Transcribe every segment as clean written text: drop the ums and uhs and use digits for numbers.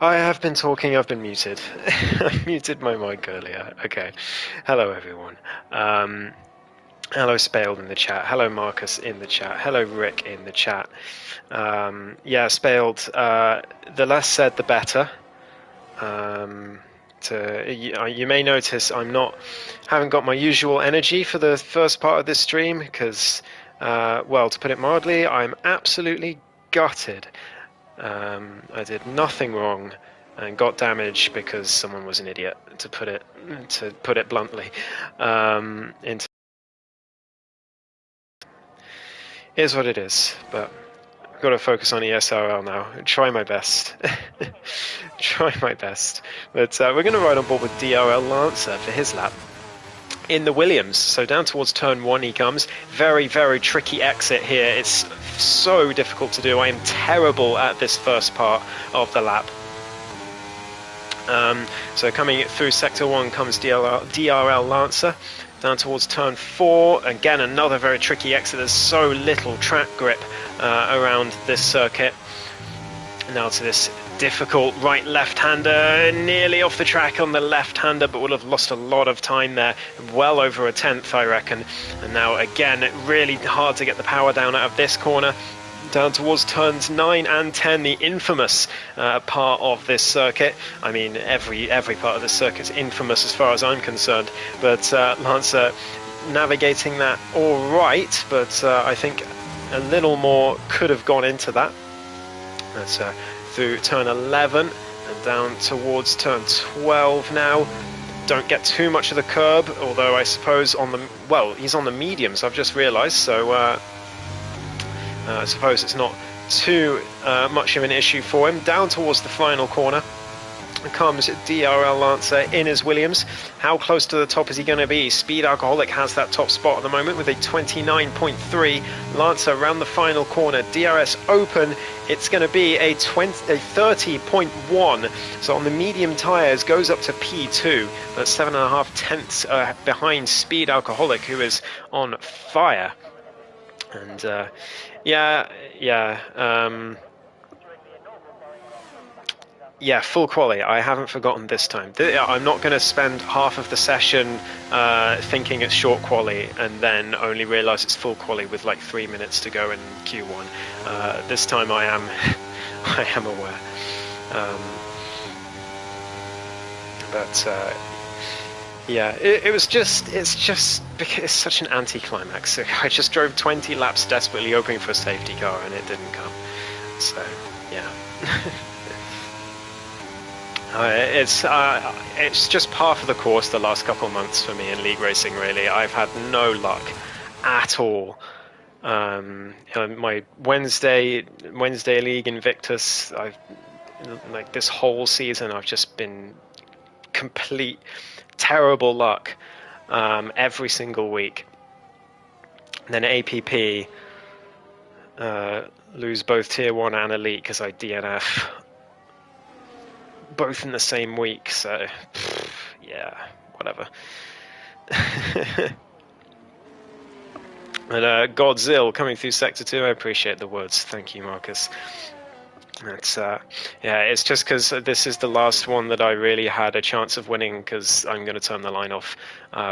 I have been talking, I've been muted. I muted my mic earlier. Okay. Hello, everyone. Um, Hello, Spaled in the chat. Hello, Marcus in the chat. Hello, Rick in the chat. Yeah, Spaled, the less said, the better. You may notice haven't got my usual energy for the first part of this stream because, well, to put it mildly, I'm absolutely gutted. I did nothing wrong and got damaged because someone was an idiot, to put it bluntly. Into Here's what it is, but I've got to focus on ESRL now. Try my best. Try my best. But we're going to ride on board with DRL Lancer for his lap in the Williams. So down towards turn 1 he comes. Very, very tricky exit here. It's so difficult to do. I am terrible at this first part of the lap. So coming through sector 1 comes DRL Lancer. Down towards turn 4, again another very tricky exit. There's so little track grip around this circuit. Now to this difficult right left-hander, nearly off the track on the left-hander, but will have lost a lot of time there, well over a tenth I reckon. And now again, really hard to get the power down out of this corner. Down towards turns 9 and 10, the infamous part of this circuit. I mean, every part of this circuit is infamous as far as I'm concerned. But Lancer navigating that all right, but I think a little more could have gone into that. That's through turn 11 and down towards turn 12 now. Don't get too much of the curb, although I suppose he's on the mediums, I've just realised, so I suppose it's not too much of an issue for him. Down towards the final corner comes DRL Lancer in his Williams. How close to the top is he going to be? Speed Alcoholic has that top spot at the moment with a 29.3. Lancer around the final corner. DRS Open, it's going to be a 30.1. So on the medium tyres goes up to P2, but 7.5 tenths behind Speed Alcoholic, who is on fire. And full quali. I haven't forgotten this time. I'm not going to spend half of the session thinking it's short quali and then only realise it's full quali with like 3 minutes to go in Q1. This time I am, I am aware. It's just because it's such an anticlimax. I just drove 20 laps desperately hoping for a safety car and it didn't come. So, yeah. It's just par for the course the last couple of months for me in league racing, really. I've had no luck at all. My Wednesday league Invictus, this whole season I've just been complete terrible luck every single week. And then APP, lose both tier 1 and elite because I DNF both in the same week, so yeah, whatever. And Godzilla coming through sector 2, I appreciate the words, thank you Marcus. It's it's just because this is the last one that I really had a chance of winning, because I'm going to turn the line off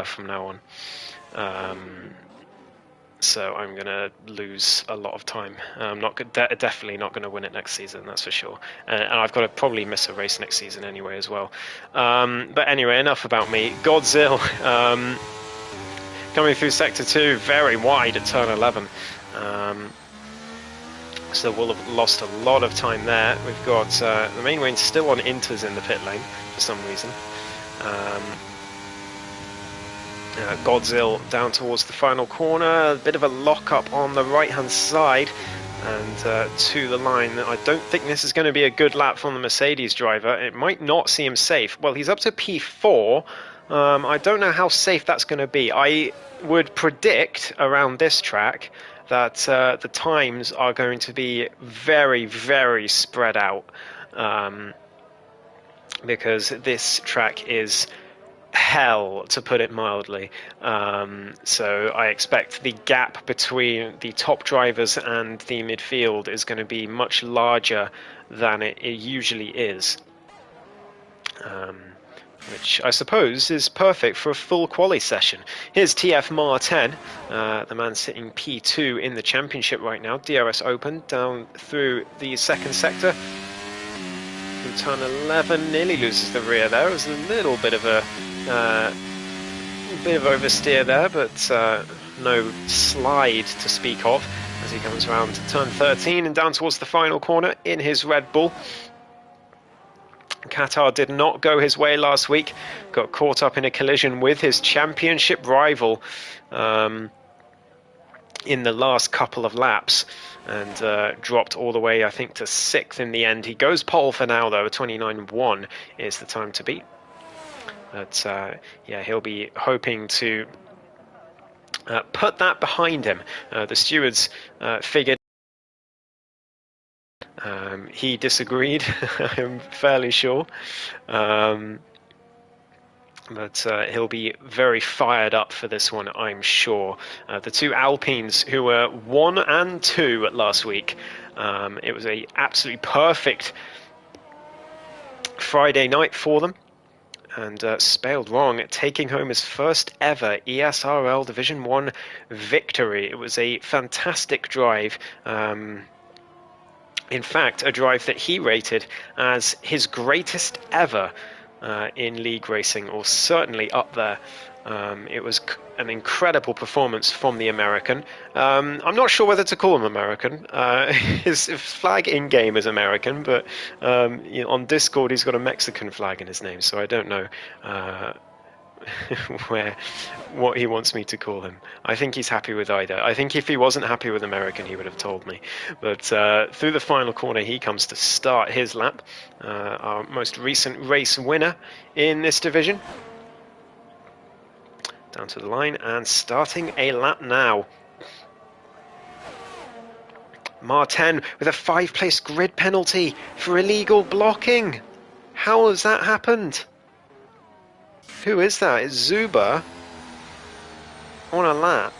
from now on. So I'm going to lose a lot of time. I'm definitely not going to win it next season, that's for sure. And I've got to probably miss a race next season anyway as well. But anyway, enough about me. Godzilla coming through sector 2, very wide at turn 11. So we'll have lost a lot of time there. We've got the main range still on inters in the pit lane for some reason. Godzilla down towards the final corner, a bit of a lock-up on the right-hand side and to the line. I don't think this is going to be a good lap from the Mercedes driver. It might not see him safe. Well, he's up to P4. I don't know how safe that's going to be. I would predict around this track that the times are going to be very, very spread out, because this track is hell, to put it mildly. So I expect the gap between the top drivers and the midfield is going to be much larger than it usually is. which I suppose is perfect for a full quali session. Here's TF Martin, the man sitting P2 in the championship right now. DRS Open down through the second sector. Through turn 11, nearly loses the rear there. It was a little bit of a oversteer there, but no slide to speak of as he comes around to turn 13 and down towards the final corner in his Red Bull. Qatar did not go his way last week, got caught up in a collision with his championship rival in the last couple of laps and dropped all the way, I think, to 6th in the end. He goes pole for now, though. 29.1 is the time to beat. But yeah, he'll be hoping to put that behind him. The stewards figured he disagreed, I'm fairly sure. But he'll be very fired up for this one, I'm sure. The two Alpines who were 1 and 2 last week. It was a absolutely perfect Friday night for them. And Spaled Wrong taking home his first ever ESRL Division 1 victory. It was a fantastic drive. In fact, a drive that he rated as his greatest ever in league racing, or certainly up there. It was an incredible performance from the American. I'm not sure whether to call him American. His flag in-game is American, but you know, on Discord he's got a Mexican flag in his name, so I don't know what he wants me to call him. I think he's happy with either. I think if he wasn't happy with American, he would have told me. But through the final corner, he comes to start his lap. Our most recent race winner in this division. Down to the line and starting a lap now. Martin with a 5-place grid penalty for illegal blocking. How has that happened? Who is that? It's Zuber on a lap.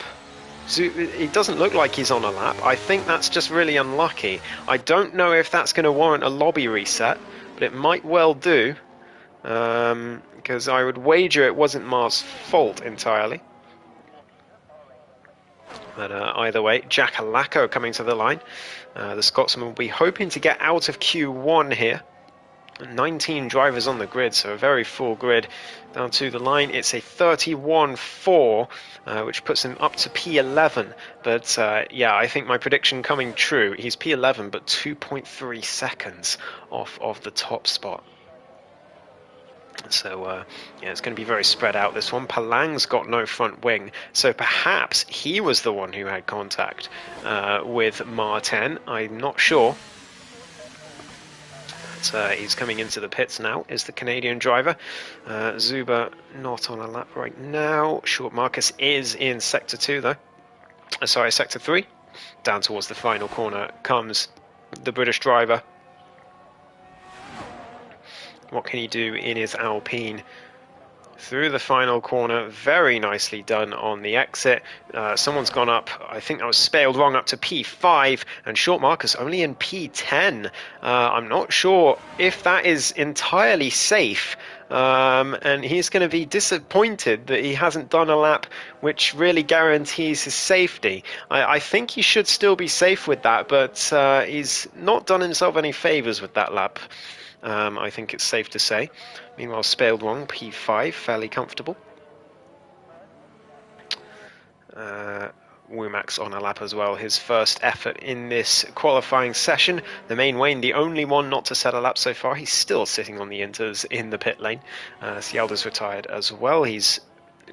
It doesn't look like he's on a lap. I think that's just really unlucky. I don't know if that's going to warrant a lobby reset, but it might well do. Because I would wager it wasn't Mar's fault entirely. But either way, Jack Alacco coming to the line. The Scotsman will be hoping to get out of Q1 here. 19 drivers on the grid, so a very full grid. Down to the line, it's a 31.4, which puts him up to P11. But yeah, I think my prediction coming true. He's P11, but 2.3 seconds off of the top spot. So yeah, it's going to be very spread out, this one. Palang's got no front wing, so perhaps he was the one who had contact with Martin. I'm not sure. But he's coming into the pits now, is the Canadian driver. Zuber not on a lap right now. Short Marcus is in Sector 2, though. Sorry, Sector 3. Down towards the final corner comes the British driver. What can he do in his Alpine? Through the final corner, very nicely done on the exit. Someone's gone up, I think that was Spaled Wrong, up to P5, and Short Marcus only in P10. I'm not sure if that is entirely safe, and he's going to be disappointed that he hasn't done a lap which really guarantees his safety. I think he should still be safe with that, but he's not done himself any favours with that lap. I think it's safe to say. Meanwhile, Spaled Wrong, P5, fairly comfortable. Womack's on a lap as well, his first effort in this qualifying session. The main Wayne, the only one not to set a lap so far. He's still sitting on the inters in the pit lane. Cialda's retired as well. He's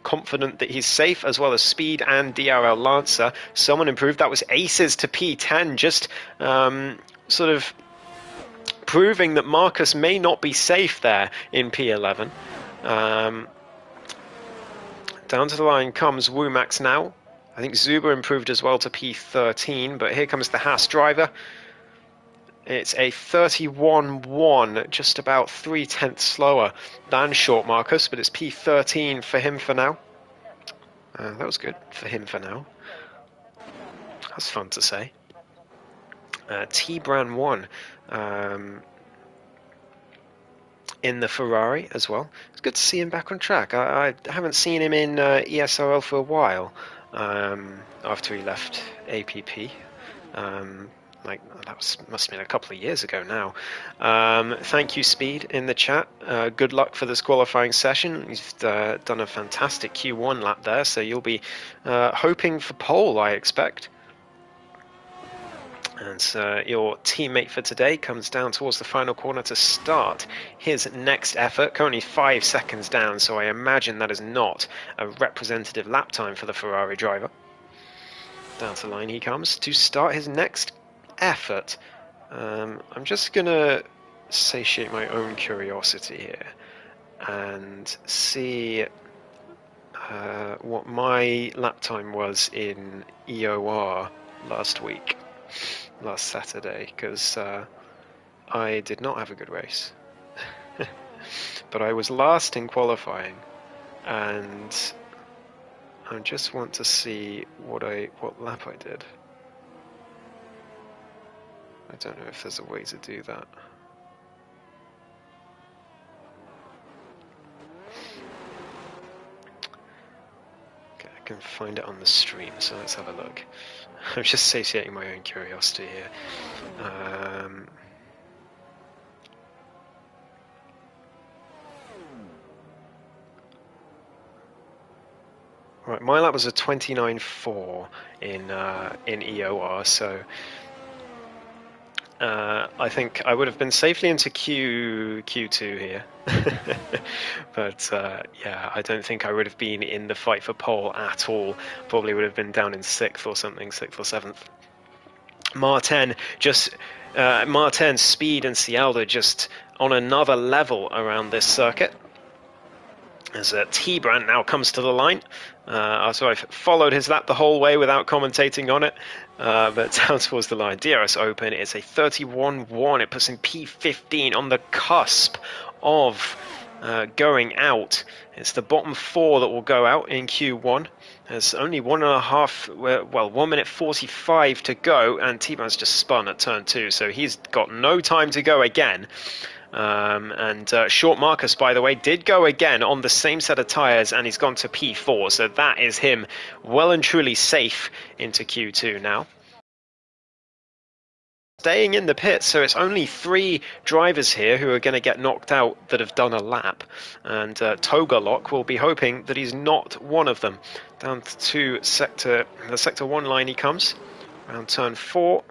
confident that he's safe, as well as Speed and DRL Lancer. Someone improved. That was Aces to P10, just sort of proving that Marcus may not be safe there in P11. Down to the line comes Womax now. I think Zuber improved as well to P13, but here comes the Haas driver. It's a 31.1, just about 3/10 slower than Short Marcus, but it's P13 for him for now. That was good for him for now. That's fun to say. T-Bran 1. in the Ferrari as well. It's good to see him back on track. I haven't seen him in ESRL for a while after he left APP. Like must have been a couple of years ago now. Thank you, Speed, in the chat. Good luck for this qualifying session. You've done a fantastic Q1 lap there, so you'll be hoping for pole, I expect. And your teammate for today comes down towards the final corner to start his next effort. Currently 5 seconds down, so I imagine that is not a representative lap time for the Ferrari driver. Down to the line he comes to start his next effort. I'm just going to satiate my own curiosity here and see what my lap time was in EOR last Saturday, because I did not have a good race. But I was last in qualifying, and I just want to see what lap I did. I don't know if there's a way to do that. Okay, I can find it on the stream, so let's have a look. I'm just satiating my own curiosity here. Right, my lap was a 29.4 in EOR, so I think I would have been safely into Q2 here. But yeah, I don't think I would have been in the fight for pole at all. Probably would have been down in 6th or something, 6th or 7th. Martin, Speed and Cialda just on another level around this circuit. As T-Brand now comes to the line. So I've followed his lap the whole way without commentating on it. But down towards the line. DRS Open, it's a 31.1. It puts in P15 on the cusp of going out. It's the bottom 4 that will go out in Q1. There's only 1 minute 45 to go, and T-Brand's just spun at turn 2, so he's got no time to go again. Short Marcus, by the way, did go again on the same set of tyres, and he's gone to P4, so that is him well and truly safe into Q2 now. Staying in the pit, so it's only 3 drivers here who are going to get knocked out that have done a lap, and Togalok will be hoping that he's not one of them. Down to the sector 1 line he comes, around turn 4.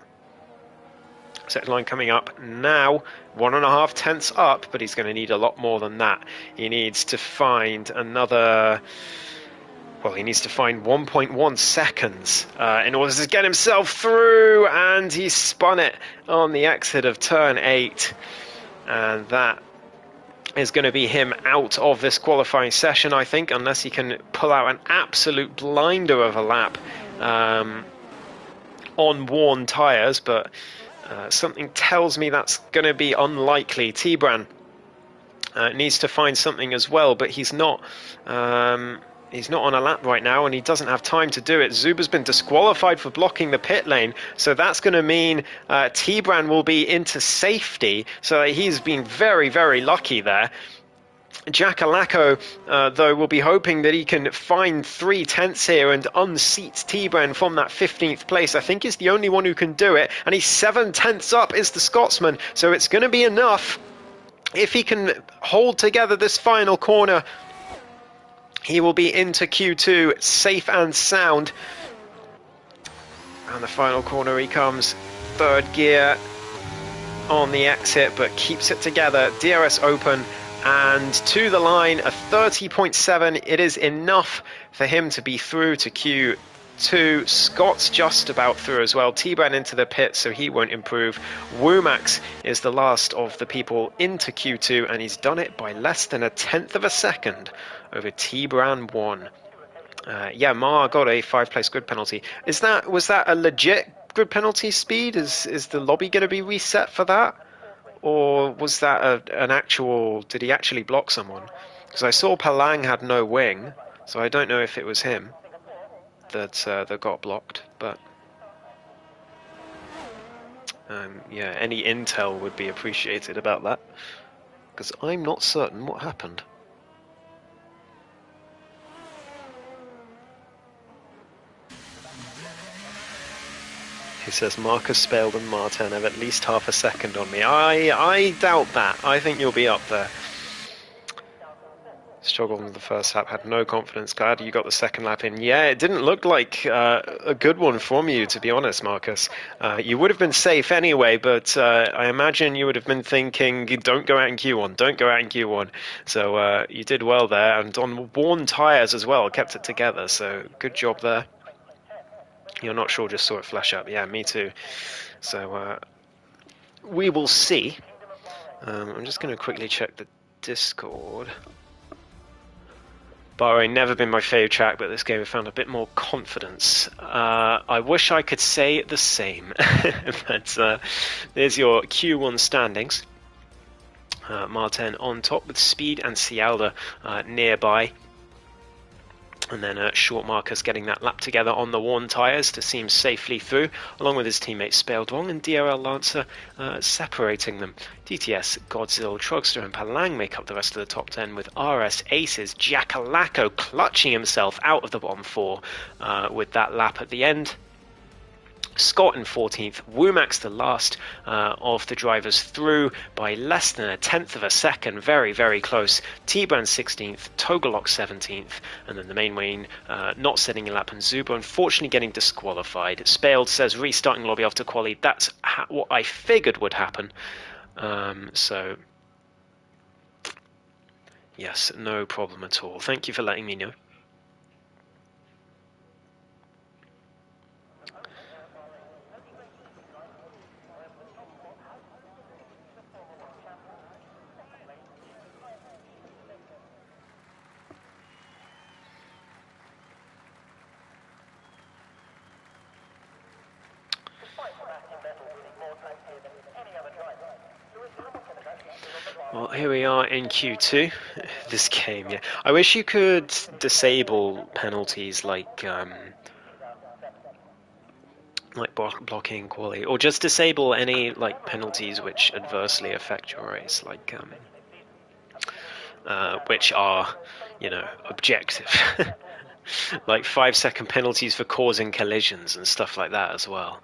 Sector line coming up now, 1.5 tenths up, but he's going to need a lot more than that. He needs to find another... Well, he needs to find 1.1 seconds in order to get himself through, and he spun it on the exit of turn 8. And that is going to be him out of this qualifying session, I think, unless he can pull out an absolute blinder of a lap on worn tyres, but something tells me that's going to be unlikely. T-Bran needs to find something as well, but he's not on a lap right now, and he doesn't have time to do it. Zuba's been disqualified for blocking the pit lane, so that's going to mean T-Bran will be into safety, so he's been very, very lucky there. Jackalacco, though, will be hoping that he can find 3 tenths here and unseat T-Bran from that 15th place. I think he's the only one who can do it, and he's 7 tenths up is the Scotsman, so it's going to be enough. If he can hold together this final corner, he will be into Q2 safe and sound. And the final corner he comes, 3rd gear on the exit, but keeps it together. DRS Open, and to the line, a 30.7. It is enough for him to be through to Q2. Scott's just about through as well. T-Bran into the pit, so he won't improve. Womax is the last of the people into Q2, and he's done it by less than a tenth of a second over T-Bran 1. Yeah, Ma got a 5-place grid penalty. Was that a legit grid penalty, Speed? Is the lobby going to be reset for that? Or was that an actual... Did he actually block someone? Because I saw Palang had no wing, so I don't know if it was him that got blocked. But yeah, any intel would be appreciated about that. because I'm not certain what happened. He says Marcus Speilde and Martin have at least half a second on me. I doubt that. I think you'll be up there. Struggled in the first lap, had no confidence. Glad you got the second lap in. Yeah, it didn't look like a good one from you, to be honest, Marcus. You would have been safe anyway, but I imagine you would have been thinking, don't go out in Q1, don't go out in Q1. So you did well there, and on worn tyres as well, kept it together, so good job there. You're not sure, just saw it flash up. Yeah, me too. So we will see. I'm just going to quickly check the Discord. Bahrain, never been my favourite track, but this game I found a bit more confidence. I wish I could say the same. But there's your Q1 standings. Martin on top with Speed and Cialda nearby. And then short Marcus getting that lap together on the worn tyres to seam safely through, along with his teammates Speildwong and DRL Lancer separating them. DTS, Godzilla, Trugster and Palang make up the rest of the top 10, with RS Aces, Jackalacco clutching himself out of the bottom 4 with that lap at the end. Scott in 14th, Womax the last of the drivers through by less than a tenth of a second, very, very close. T-Brand 16th, Togalok 17th, and then the main Wayne not setting a lap, and Zuba unfortunately getting disqualified. Speilde says restarting lobby after quali, that's what I figured would happen. So, yes, no problem at all. Thank you for letting me know. Well, here we are in Q2. This game, yeah. I wish you could disable penalties like blocking quality, or just disable any like penalties which adversely affect your race, like which are, you know, objective. Like 5-second penalties for causing collisions and stuff like that as well.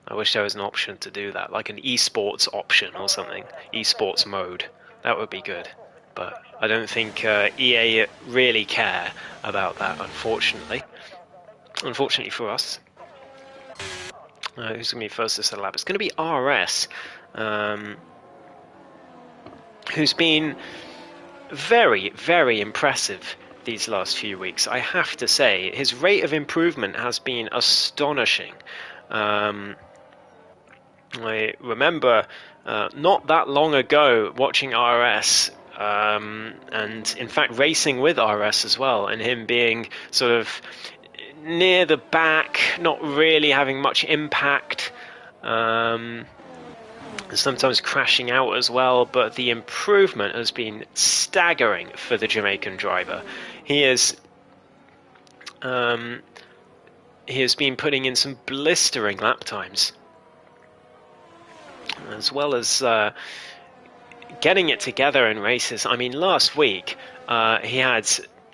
I wish there was an option to do that, like an esports option or something, esports mode. That would be good, but I don't think EA really care about that, unfortunately. Unfortunately for us. Who's going to be first this lap? It's going to be RS, who's been very, very impressive these last few weeks. I have to say, his rate of improvement has been astonishing. I remember not that long ago watching RS, and in fact racing with RS as well, and him being sort of near the back, not really having much impact, sometimes crashing out as well, but the improvement has been staggering for the Jamaican driver. He has been putting in some blistering lap times, as well as getting it together in races. I mean, last week he had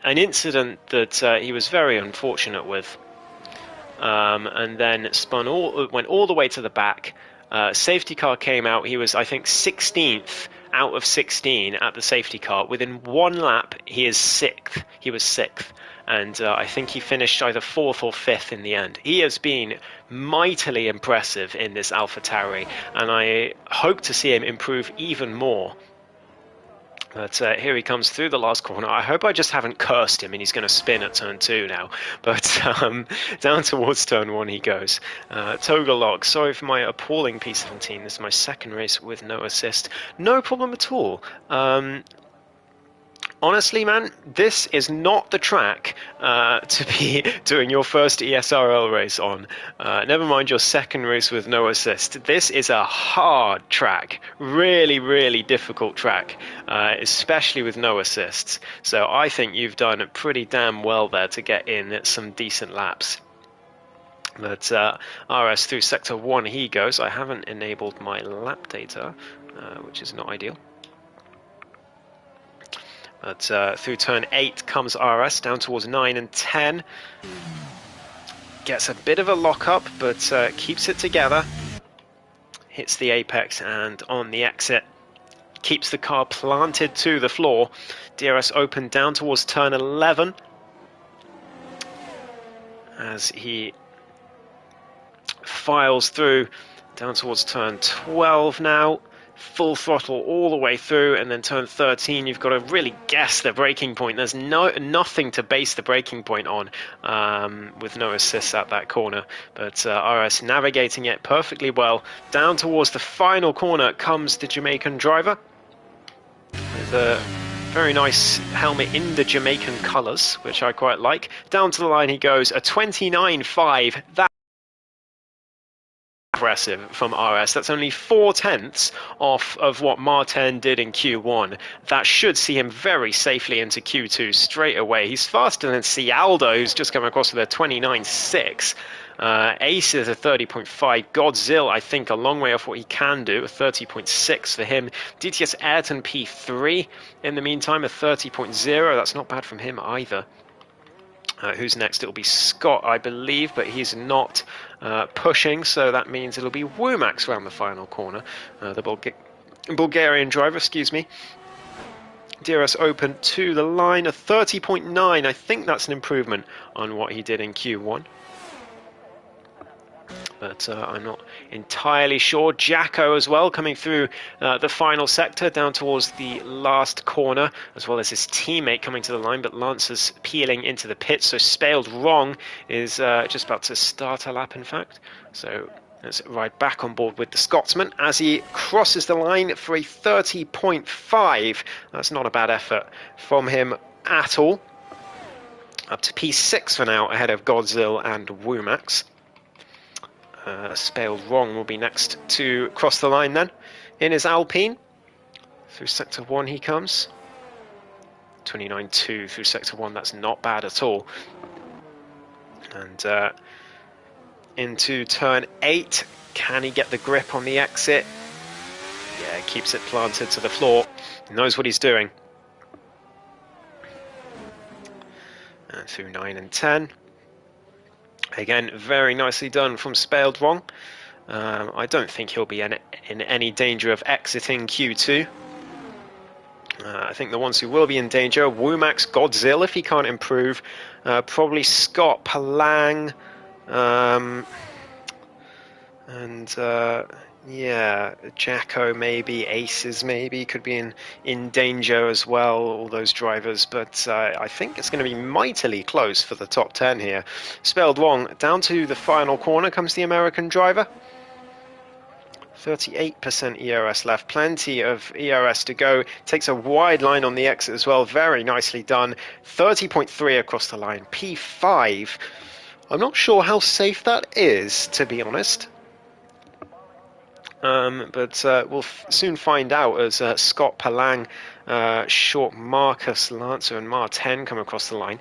an incident that he was very unfortunate with, and then went all the way to the back. Safety car came out. He was, I think, 16th out of 16 at the safety car. Within one lap, he was 6th. And I think he finished either 4th or 5th in the end. He has been mightily impressive in this AlphaTauri, and I hope to see him improve even more. But here he comes through the last corner. I hope I just haven't cursed him and he's going to spin at turn 2 now. But down towards turn 1 he goes. Togalog, sorry for my appalling P17. This is my second race with no assist. No problem at all. Honestly, man, this is not the track to be doing your first ESRL race on. Never mind your second race with no assist. This is a hard track. Really, really difficult track, especially with no assists. So I think you've done pretty damn well there to get in some decent laps. But RS through sector 1 he goes. I haven't enabled my lap data, which is not ideal. But through turn 8 comes RS down towards 9 and 10. Gets a bit of a lock-up, but keeps it together. Hits the apex, and on the exit, keeps the car planted to the floor. DRS open down towards turn 11. As he files through down towards turn 12 now. Full throttle all the way through, and then turn 13 you've got to really guess the braking point. There's nothing to base the braking point on, with no assists at that corner, but RS navigating it perfectly well. Down towards the final corner comes the Jamaican driver with a very nice helmet in the Jamaican colours, which I quite like. Down to the line he goes, a 29.5. That impressive from RS. That's only 0.4 off of what Martin did in Q1. That should see him very safely into Q2 straight away. He's faster than Cialdo, who's just come across with a 29.6. Ace is a 30.5. Godzilla, I think, a long way off what he can do, a 30.6 for him. DTS Ayrton P3, in the meantime, a 30.0. That's not bad from him either. Who's next? It'll be Scott, I believe, but he's not pushing, so that means it'll be Womax around the final corner. The Bulgarian driver, excuse me. DRS open to the line, a 30.9. I think that's an improvement on what he did in Q1. But I'm not entirely sure. Jacko as well, coming through the final sector down towards the last corner, as well as his teammate coming to the line, but Lancer's peeling into the pit, so Spaled Wrong is just about to start a lap, in fact. So let's ride back on board with the Scotsman as he crosses the line for a 30.5. That's not a bad effort from him at all. Up to P6 for now, ahead of Godzilla and Womax. Spaled Wrong will be next to cross the line then. In his Alpine, through sector 1 he comes. 29.2 through sector 1, that's not bad at all. And into turn 8, can he get the grip on the exit? Yeah, keeps it planted to the floor. He knows what he's doing. And through 9 and 10. Again, very nicely done from Spaled Wrong. I don't think he'll be in any danger of exiting Q2. I think the ones who will be in danger, Womax, Godzilla if he can't improve, probably Scott, Palang, and yeah, Jacko maybe, Aces maybe, could be in danger as well, all those drivers, but I think it's going to be mightily close for the top 10 here. Spaled Wrong, down to the final corner comes the American driver. 38% ERS left, plenty of ERS to go. Takes a wide line on the exit as well, very nicely done. 30.3 across the line, P5. I'm not sure how safe that is, to be honest. But we'll soon find out as Scott, Palang, Short, Marcus, Lancer and Martin come across the line.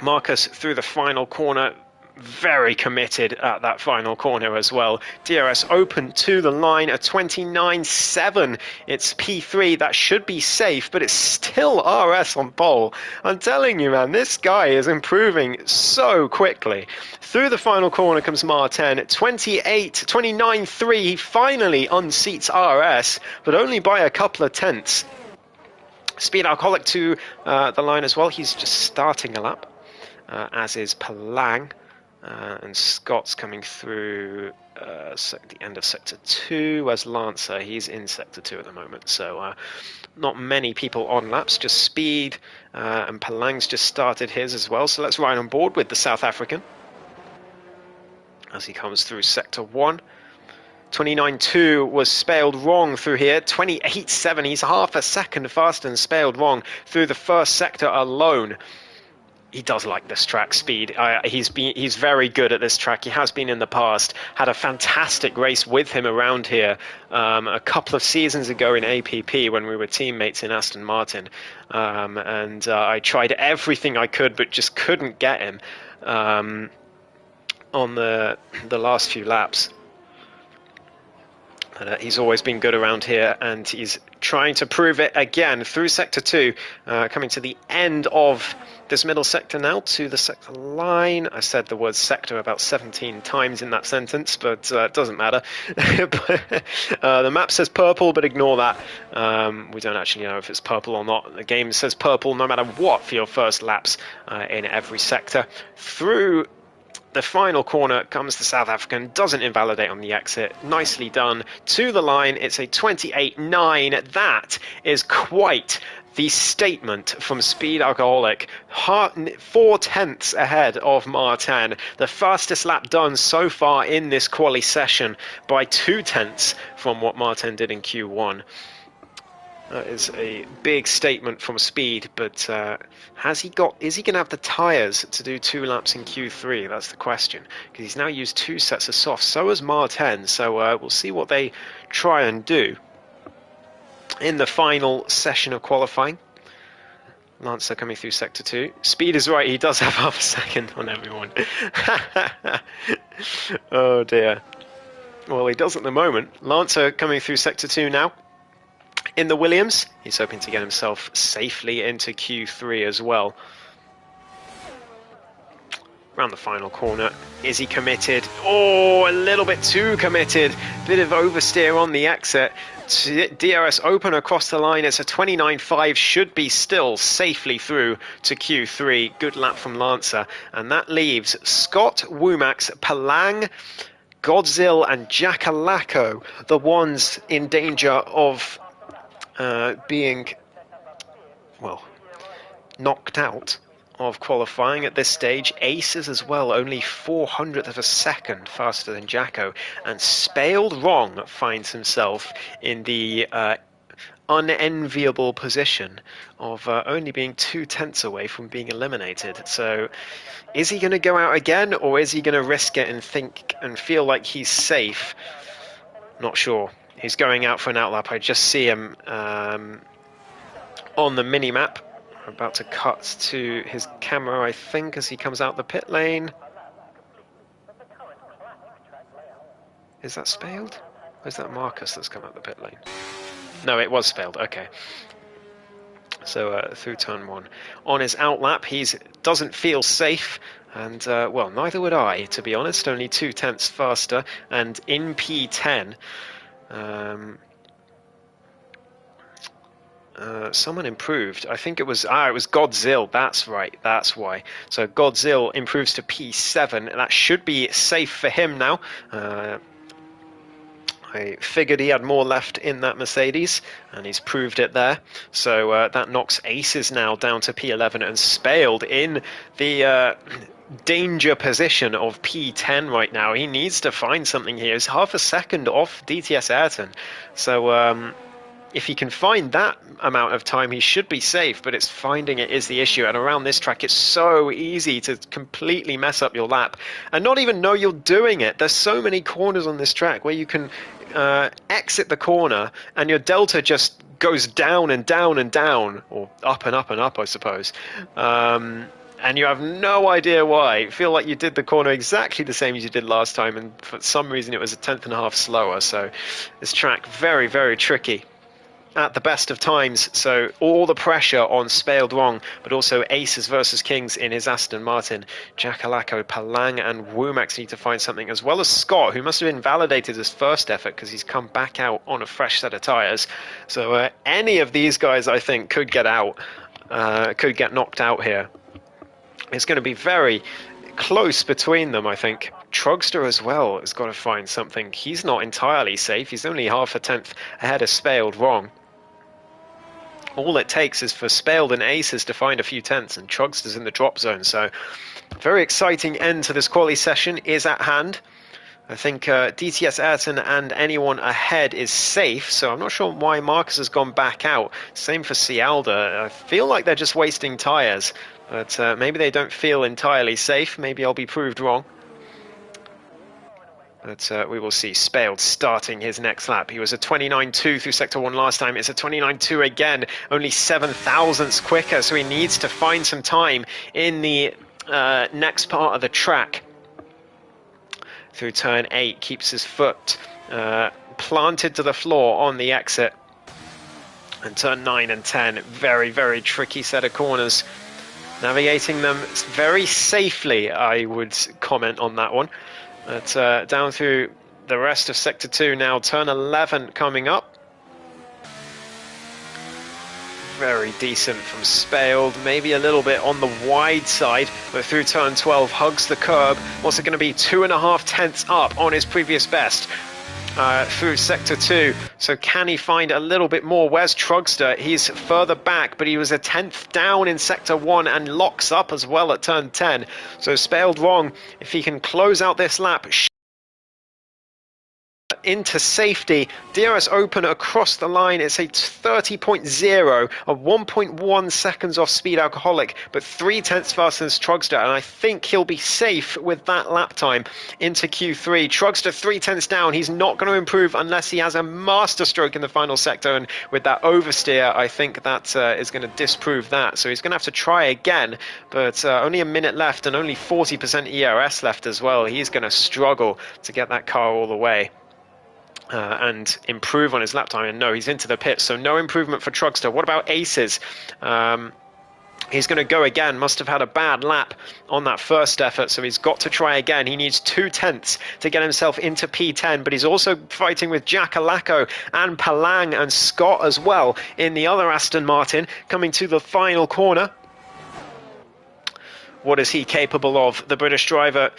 Marcus through the final corner, very committed at that final corner as well. DRS open to the line, a 29.7. It's P3, that should be safe, but it's still RS on pole. I'm telling you, man, this guy is improving so quickly. Through the final corner comes Martin, 29.3. He finally unseats RS, but only by a couple of tenths. Speed Alcoholic to the line as well. He's just starting a lap, as is Palang. And Scott's coming through the end of Sector 2 as Lancer. He's in Sector 2 at the moment, so not many people on laps, just Speed, and Palang's just started his as well, so let's ride on board with the South African as he comes through Sector 1. 29.2 was Spaled Wrong through here. 28.7, he's half a second faster than Spaled Wrong through the first sector alone. He does like this track, Speed. He's very good at this track. He has been in the past. Had a fantastic race with him around here a couple of seasons ago in APP when we were teammates in Aston Martin. And I tried everything I could, but just couldn't get him. on the last few laps. But he's always been good around here, and he's trying to prove it again through Sector 2, coming to the end of this middle sector now, to the sector line. I said the word sector about 17 times in that sentence, but it doesn't matter. The map says purple, but ignore that. We don't actually know if it's purple or not. The game says purple no matter what for your first laps in every sector. Through the final corner comes the South African, doesn't invalidate on the exit. Nicely done to the line. It's a 28.9. That is quite the statement from Speed Alcoholic. 4/10 ahead of Martin. The fastest lap done so far in this quali session by 2/10 from what Martin did in Q1. That is a big statement from Speed, but is he going to have the tyres to do 2 laps in Q3? That's the question, because he's now used 2 sets of softs. So has Martin, so we'll see what they try and do in the final session of qualifying. Lancer coming through Sector 2. Speed is right, he does have half a second on everyone. Oh dear. Well, he does at the moment. Lancer coming through Sector 2 now. In the Williams, he's hoping to get himself safely into Q3 as well. Around the final corner, is he committed? Oh, a little bit too committed. Bit of oversteer on the exit. DRS open across the line. It's a 29.5, should be still safely through to Q3. Good lap from Lancer. And that leaves Scott, Womack, Palang, Godzilla and Jackalacco, the ones in danger of being, well, knocked out of qualifying at this stage. Aces as well, only 400th of a second faster than Jacko, and Spaled Wrong finds himself in the unenviable position of only being 2/10 away from being eliminated. So is he going to go out again, or is he going to risk it and think and feel like he's safe? Not sure. He's going out for an outlap. I just see him on the mini-map. I'm about to cut to his camera, I think, as he comes out the pit lane. Is that Spaled? Or is that Marcus that's come out the pit lane? No, it was Spaled. Okay. So through turn 1. On his outlap, he doesn't feel safe. And, well, neither would I, to be honest. Only 2/10 faster. And in P10... someone improved. I think it was Godzilla. That's right. That's why. So Godzilla improves to P7. That should be safe for him now. I figured he had more left in that Mercedes, and he's proved it there. So that knocks Aces now down to P11, and Spaled in the danger position of P10 right now. He needs to find something here. He's half a second off DTS Ayrton. So if he can find that amount of time, he should be safe, but it's finding it is the issue. And around this track, it's so easy to completely mess up your lap and not even know you're doing it. There's so many corners on this track where you can exit the corner and your delta just goes down and down and down, or up and up and up, I suppose. And you have no idea why. You feel like you did the corner exactly the same as you did last time, and for some reason it was a 1/10.5 slower. So this track, very, very tricky at the best of times. So all the pressure on Spaled Wrong, but also Aces versus Kings in his Aston Martin. Jackalacco, Palang and Womack need to find something, as well as Scott, who must have invalidated his first effort because he's come back out on a fresh set of tyres. So any of these guys, I think, could get out, could get knocked out here. It's going to be very close between them, I think. Trugster as well has got to find something. He's not entirely safe. He's only half a 10th ahead of Spaled Wrong. All it takes is for Spaled and Aces to find a few tenths, and Trugster's in the drop zone. So very exciting end to this quali session is at hand. I think DTS Ayrton and anyone ahead is safe, so I'm not sure why Marcus has gone back out. Same for Cialda. I feel like they're just wasting tyres, but maybe they don't feel entirely safe. Maybe I'll be proved wrong. But we will see. Spaled starting his next lap. He was a 29.2 through Sector 1 last time. It's a 29.2 again, only 7 thousandths quicker, so he needs to find some time in the next part of the track. through turn 8, keeps his foot planted to the floor on the exit. And turn 9 and 10, very, very tricky set of corners. Navigating them very safely, I would comment on that one. But down through the rest of Sector 2 now, turn 11 coming up. Very decent from Spaled, maybe a little bit on the wide side, but through turn 12 hugs the curb. What's it going to be? 2.5 tenths up on his previous best. Through Sector 2, so can he find a little bit more? Where's Trugster? He's further back, but he was a 10th down in Sector 1 and locks up as well at turn 10. So Spaled wrong. If he can close out this lap into safety, DRS Open across the line, it's a 30.0, a 1.1 seconds off Speed Alcoholic, but 3 tenths faster than Trugster, and I think he'll be safe with that lap time into Q3. Trugster 3 tenths down, he's not going to improve unless he has a master stroke in the final sector, and with that oversteer, I think that is going to disprove that, so he's going to have to try again, but only a minute left and only 40% ERS left as well. He's going to struggle to get that car all the way. And improve on his lap time, and no, he's into the pits, so no improvement for Trugster. What about Aces? He's going to go again, must have had a bad lap on that first effort, so he's got to try again. He needs 2 tenths to get himself into P10, but he's also fighting with Jack Alaco and Palang and Scott as well in the other Aston Martin, coming to the final corner. What is he capable of, the British driver?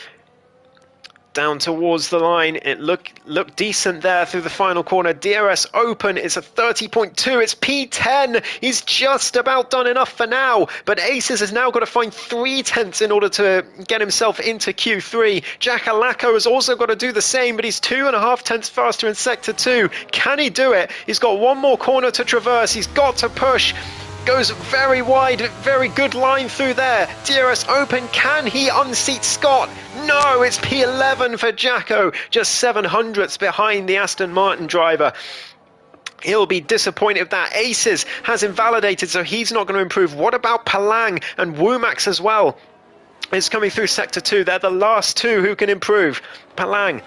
Down towards the line, it looked decent there through the final corner. DRS Open is a 30.2, it's P10, he's just about done enough for now, but Aces has now got to find 3 tenths in order to get himself into Q3. Jack Alaco has also got to do the same, but he's 2.5 tenths faster in Sector 2. Can he do it? He's got one more corner to traverse, he's got to push. Goes very wide, very good line through there. DRS Open, can he unseat Scott? No, it's P11 for Jacko, just 7 hundredths behind the Aston Martin driver. He'll be disappointed if that. Aces has invalidated, so he's not going to improve. What about Palang and Womack as well? It's coming through Sector 2. They're the last two who can improve. Palang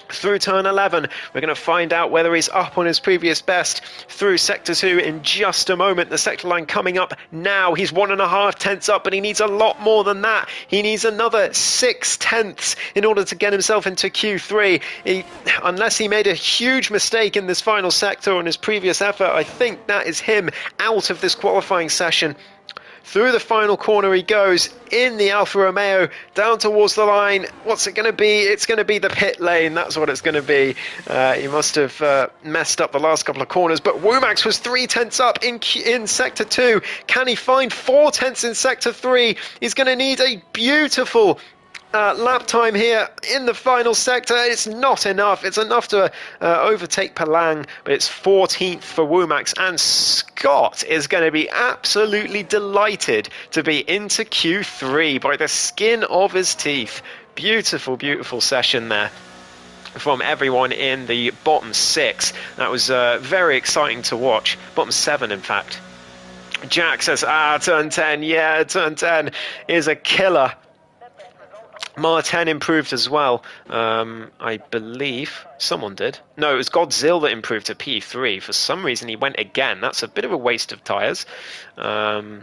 through turn 11, we're going to find out whether he's up on his previous best through Sector 2 in just a moment. The sector line coming up now. He's 1.5 tenths up, but he needs a lot more than that. He needs another 6 tenths in order to get himself into Q3. Unless he made a huge mistake in this final sector on his previous effort, I think that is him out of this qualifying session. Through the final corner he goes, in the Alfa Romeo, down towards the line. What's it going to be? It's going to be the pit lane. That's what it's going to be. He must have messed up the last couple of corners, but Womack was 3 tenths up in Sector 2. Can he find 4 tenths in Sector 3? He's going to need a beautiful lap time here in the final sector. It's not enough. It's enough to overtake Palang, but it's 14th for Womack, and Scott is going to be absolutely delighted to be into Q3 by the skin of his teeth. Beautiful, beautiful session there from everyone in the bottom 6. That was very exciting to watch. Bottom 7, in fact. Jack says, turn 10. Yeah, turn 10 is a killer. Martin improved as well. I believe someone did. No, it was Godzilla that improved to P3. For some reason, he went again. That's a bit of a waste of tyres. Yeah,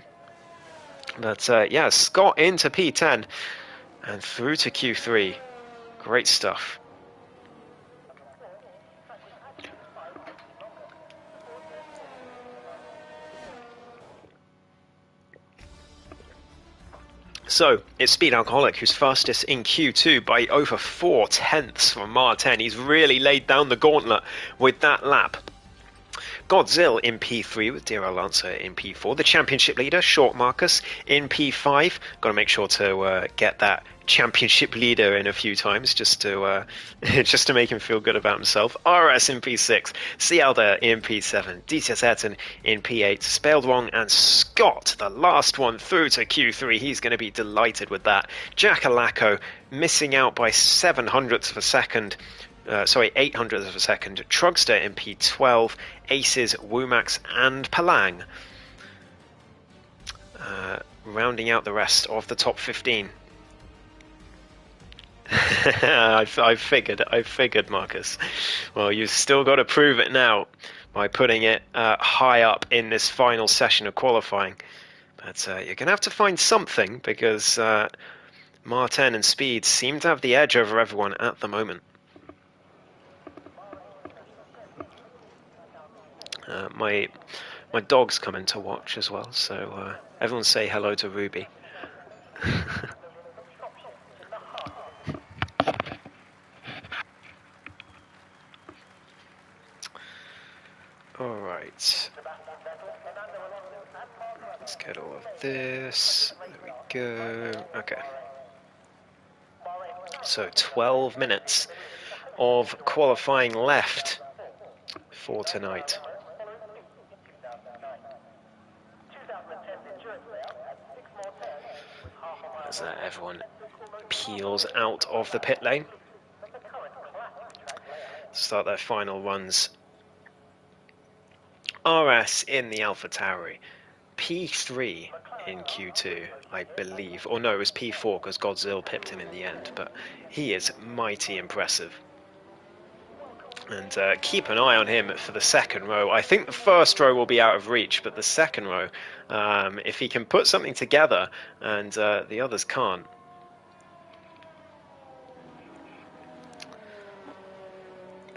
Scott into P10 and through to Q3. Great stuff. So, it's Speed Alcoholic who's fastest in Q2 by over 4 tenths from Martin. He's really laid down the gauntlet with that lap. Godzilla in P3 with DRL Lancer in P4. The championship leader, Short Marcus, in P5. Got to make sure to get that championship leader in a few times just to just to make him feel good about himself. RS in P6, Cialda in P7, DTS Ayrton in P8, Spaled Wrong and Scott, the last one through to Q3. He's going to be delighted with that. Jack Alaco missing out by 7 hundredths of a second. 8 hundredths of a second. Trugster in P12, Aces, Womack and Palang. Rounding out the rest of the top 15. I figured, Marcus. Well, you've still got to prove it now by putting it high up in this final session of qualifying. But you're going to have to find something because Martin and Speed seem to have the edge over everyone at the moment. My dog's coming to watch as well, so everyone say hello to Ruby. All right. Let's get all of this. There we go. Okay. So 12 minutes of qualifying left for tonight. As everyone peels out of the pit lane to start their final runs. RS in the AlphaTauri, P3 in Q2, I believe. Or no, it was P4 because Godzilla pipped him in the end, but he is mighty impressive. And keep an eye on him for the second row. I think the first row will be out of reach, but the second row, if he can put something together and the others can't.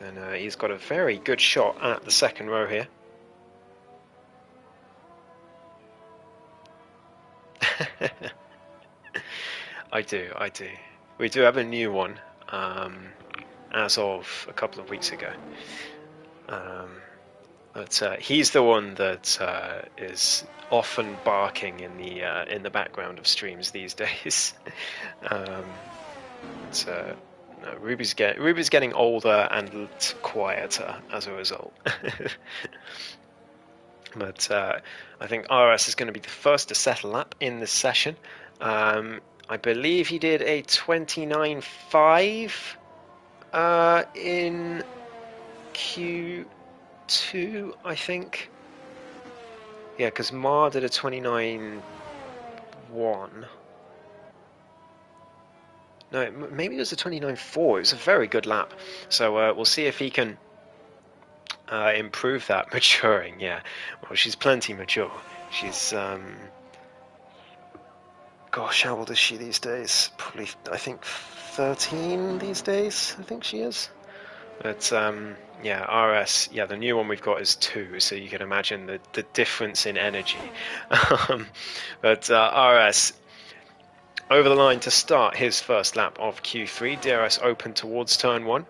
Then he's got a very good shot at the second row here. I do. We do have a new one as of a couple of weeks ago. But he's the one that is often barking in the background of streams these days. No, Ruby's getting older and quieter as a result. But I think RS is going to be the first to settle up in this session. I believe he did a 29.5 in Q2, I think. Yeah, because Ma did a 29.1. No, maybe it was a 29.4. It was a very good lap. So we'll see if he can improve that. Maturing, yeah. Well, she's plenty mature. She's gosh, how old is she these days? Probably, I think 13 these days, I think she is. But yeah, RS, yeah, the new one we've got is 2, so you can imagine the difference in energy. But RS over the line to start his first lap of Q3. DRS open towards turn 1.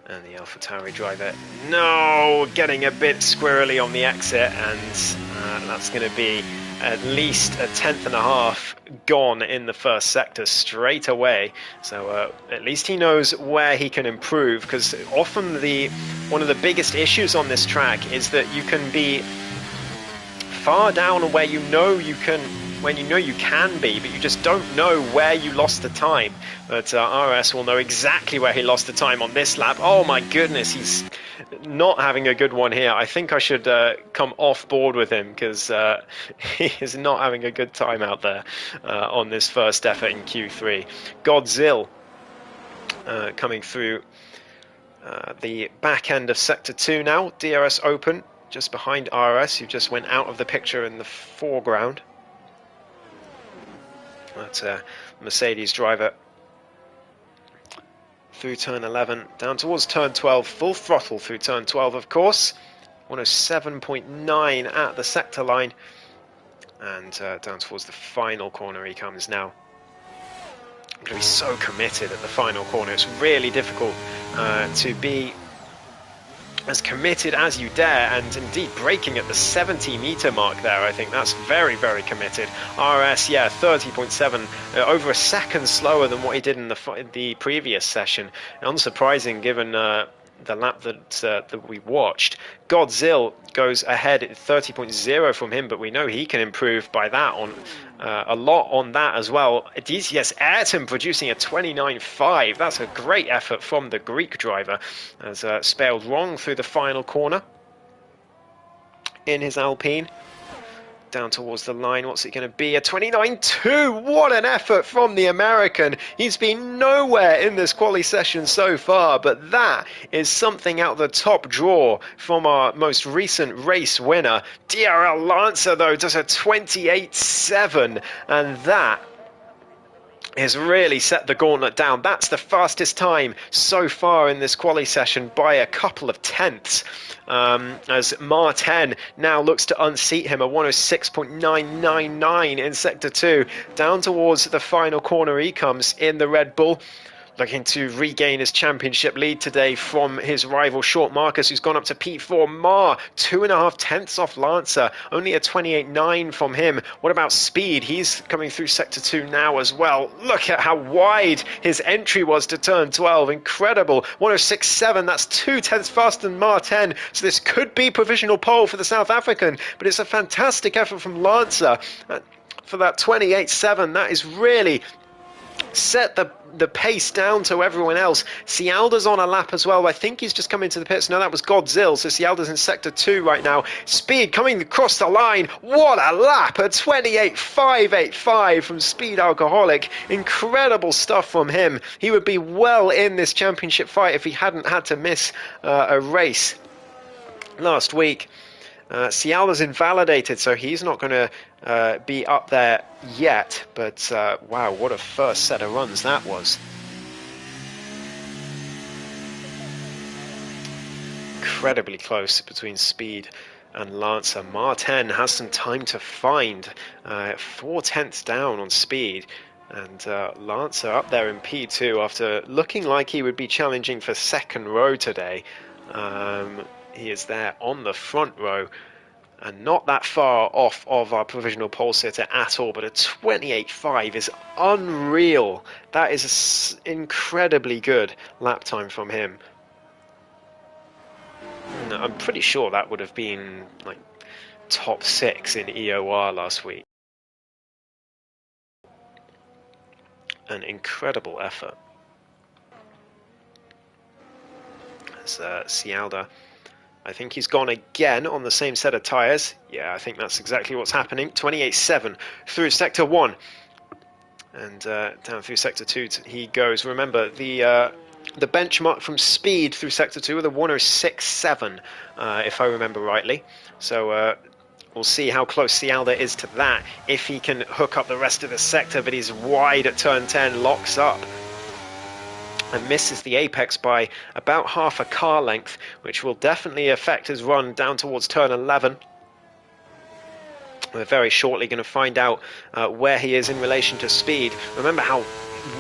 And the AlphaTauri driver, no, getting a bit squirrely on the exit, and that's going to be at least a 1/10.5 gone in the first sector straight away. So at least he knows where he can improve, because often one of the biggest issues on this track is that you can be far down where you know you can be, but you just don't know where you lost the time. But RS will know exactly where he lost the time on this lap. Oh my goodness, he's not having a good one here. I think I should come off board with him, because he is not having a good time out there on this first effort in Q3. Godzilla coming through the back end of Sector 2 now. DRS open, just behind RS, who just went out of the picture in the foreground. That's Mercedes driver through turn 11, down towards turn 12, full throttle through turn 12, of course. 107.9 at the sector line, and down towards the final corner he comes now. I'm going to be so committed at the final corner. It's really difficult to be as committed as you dare, and indeed braking at the 70-meter mark there. I think that's very, very committed. RS, yeah, 30.7, over a second slower than what he did in the previous session. Unsurprising given the lap that we watched. Godzilla goes ahead at 30.0 from him, but we know he can improve by that on a lot on that as well. DCS Ayrton producing a 29.5. That's a great effort from the Greek driver, as spelled wrong through the final corner in his Alpine. down towards the line. What's it going to be? A 29.2. What an effort from the American. He's been nowhere in this quali session so far, but that is something out of the top drawer from our most recent race winner. DRL Lancer, though, does a 28.7, and that has really set the gauntlet down. That's the fastest time so far in this quali session by a couple of tenths, as Martin now looks to unseat him. A 106.999 in Sector 2. Down towards the final corner he comes in the Red Bull, looking to regain his championship lead today from his rival Short Marcus, who's gone up to P4. Mar, 2.5 tenths off Lancer, only a 28.9 from him. What about Speed? He's coming through Sector 2 now as well. Look at how wide his entry was to turn 12. Incredible. 106.7, that's 2 tenths faster than Mar 10. So this could be provisional pole for the South African, but it's a fantastic effort from Lancer for that 28.7. That is really set the pace down to everyone else. Cialda's on a lap as well. I think he's just come into the pits. No, that was Godzilla. So Cialda's in Sector 2 right now. Speed coming across the line. What a lap! A 28.585 from Speed Alcoholic. Incredible stuff from him. He would be well in this championship fight if he hadn't had to miss a race last week. Cialda's invalidated, so he's not going to be up there yet, but wow, what a first set of runs that was. Incredibly close between Speed and Lancer. Martin has some time to find, 4 tenths down on Speed, and Lancer up there in P2 after looking like he would be challenging for second row today. He is there on the front row and not that far off of our provisional pole sitter at all, but a 28.5 is unreal. That is an incredibly good lap time from him. I'm pretty sure that would have been like top 6 in EOR last week. An incredible effort. As Cialda, I think he's gone again on the same set of tyres. Yeah, I think that's exactly what's happening. 28.7 through Sector 1. And down through Sector 2 he goes. Remember, the benchmark from Speed through Sector 2 with a 106.7, if I remember rightly. So we'll see how close Cialda is to that, if he can hook up the rest of the sector, but he's wide at turn 10, locks up and misses the apex by about half a car length, which will definitely affect his run down towards turn 11. We're very shortly going to find out where he is in relation to Speed. Remember how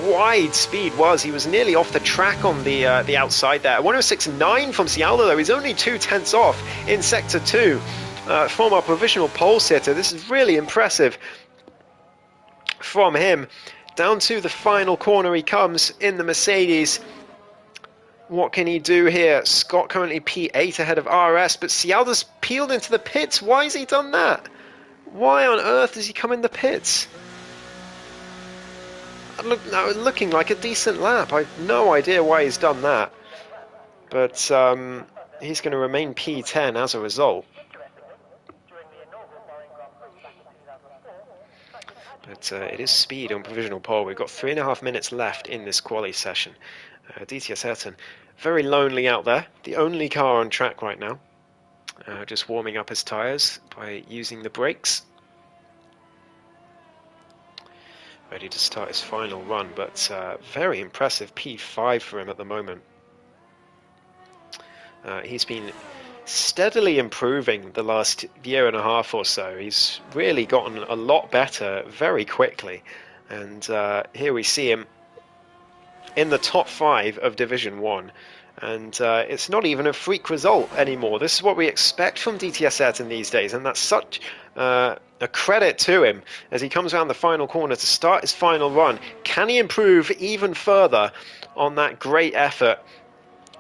wide Speed was. He was nearly off the track on the outside there. 106.9 from Cialda, though. He's only 2 tenths off in Sector 2 from our provisional pole sitter. This is really impressive from him. Down to the final corner he comes in the Mercedes. What can he do here? Scott currently P8 ahead of RS, but Cialda's peeled into the pits. Why has he done that? Why on earth does he come in the pits? Looking like a decent lap. I have no idea why he's done that. But he's going to remain P10 as a result. But it is Speed on provisional pole. We've got 3.5 minutes left in this quali session. DTS Ayrton, very lonely out there. The only car on track right now. Just warming up his tyres by using the brakes. Ready to start his final run, but very impressive P5 for him at the moment. He's been steadily improving the last year and a half or so. He's really gotten a lot better very quickly, and here we see him in the top 5 of Division 1, and it's not even a freak result anymore. This is what we expect from DTS Ayrton these days, and that's such a credit to him as he comes around the final corner to start his final run. Can he improve even further on that great effort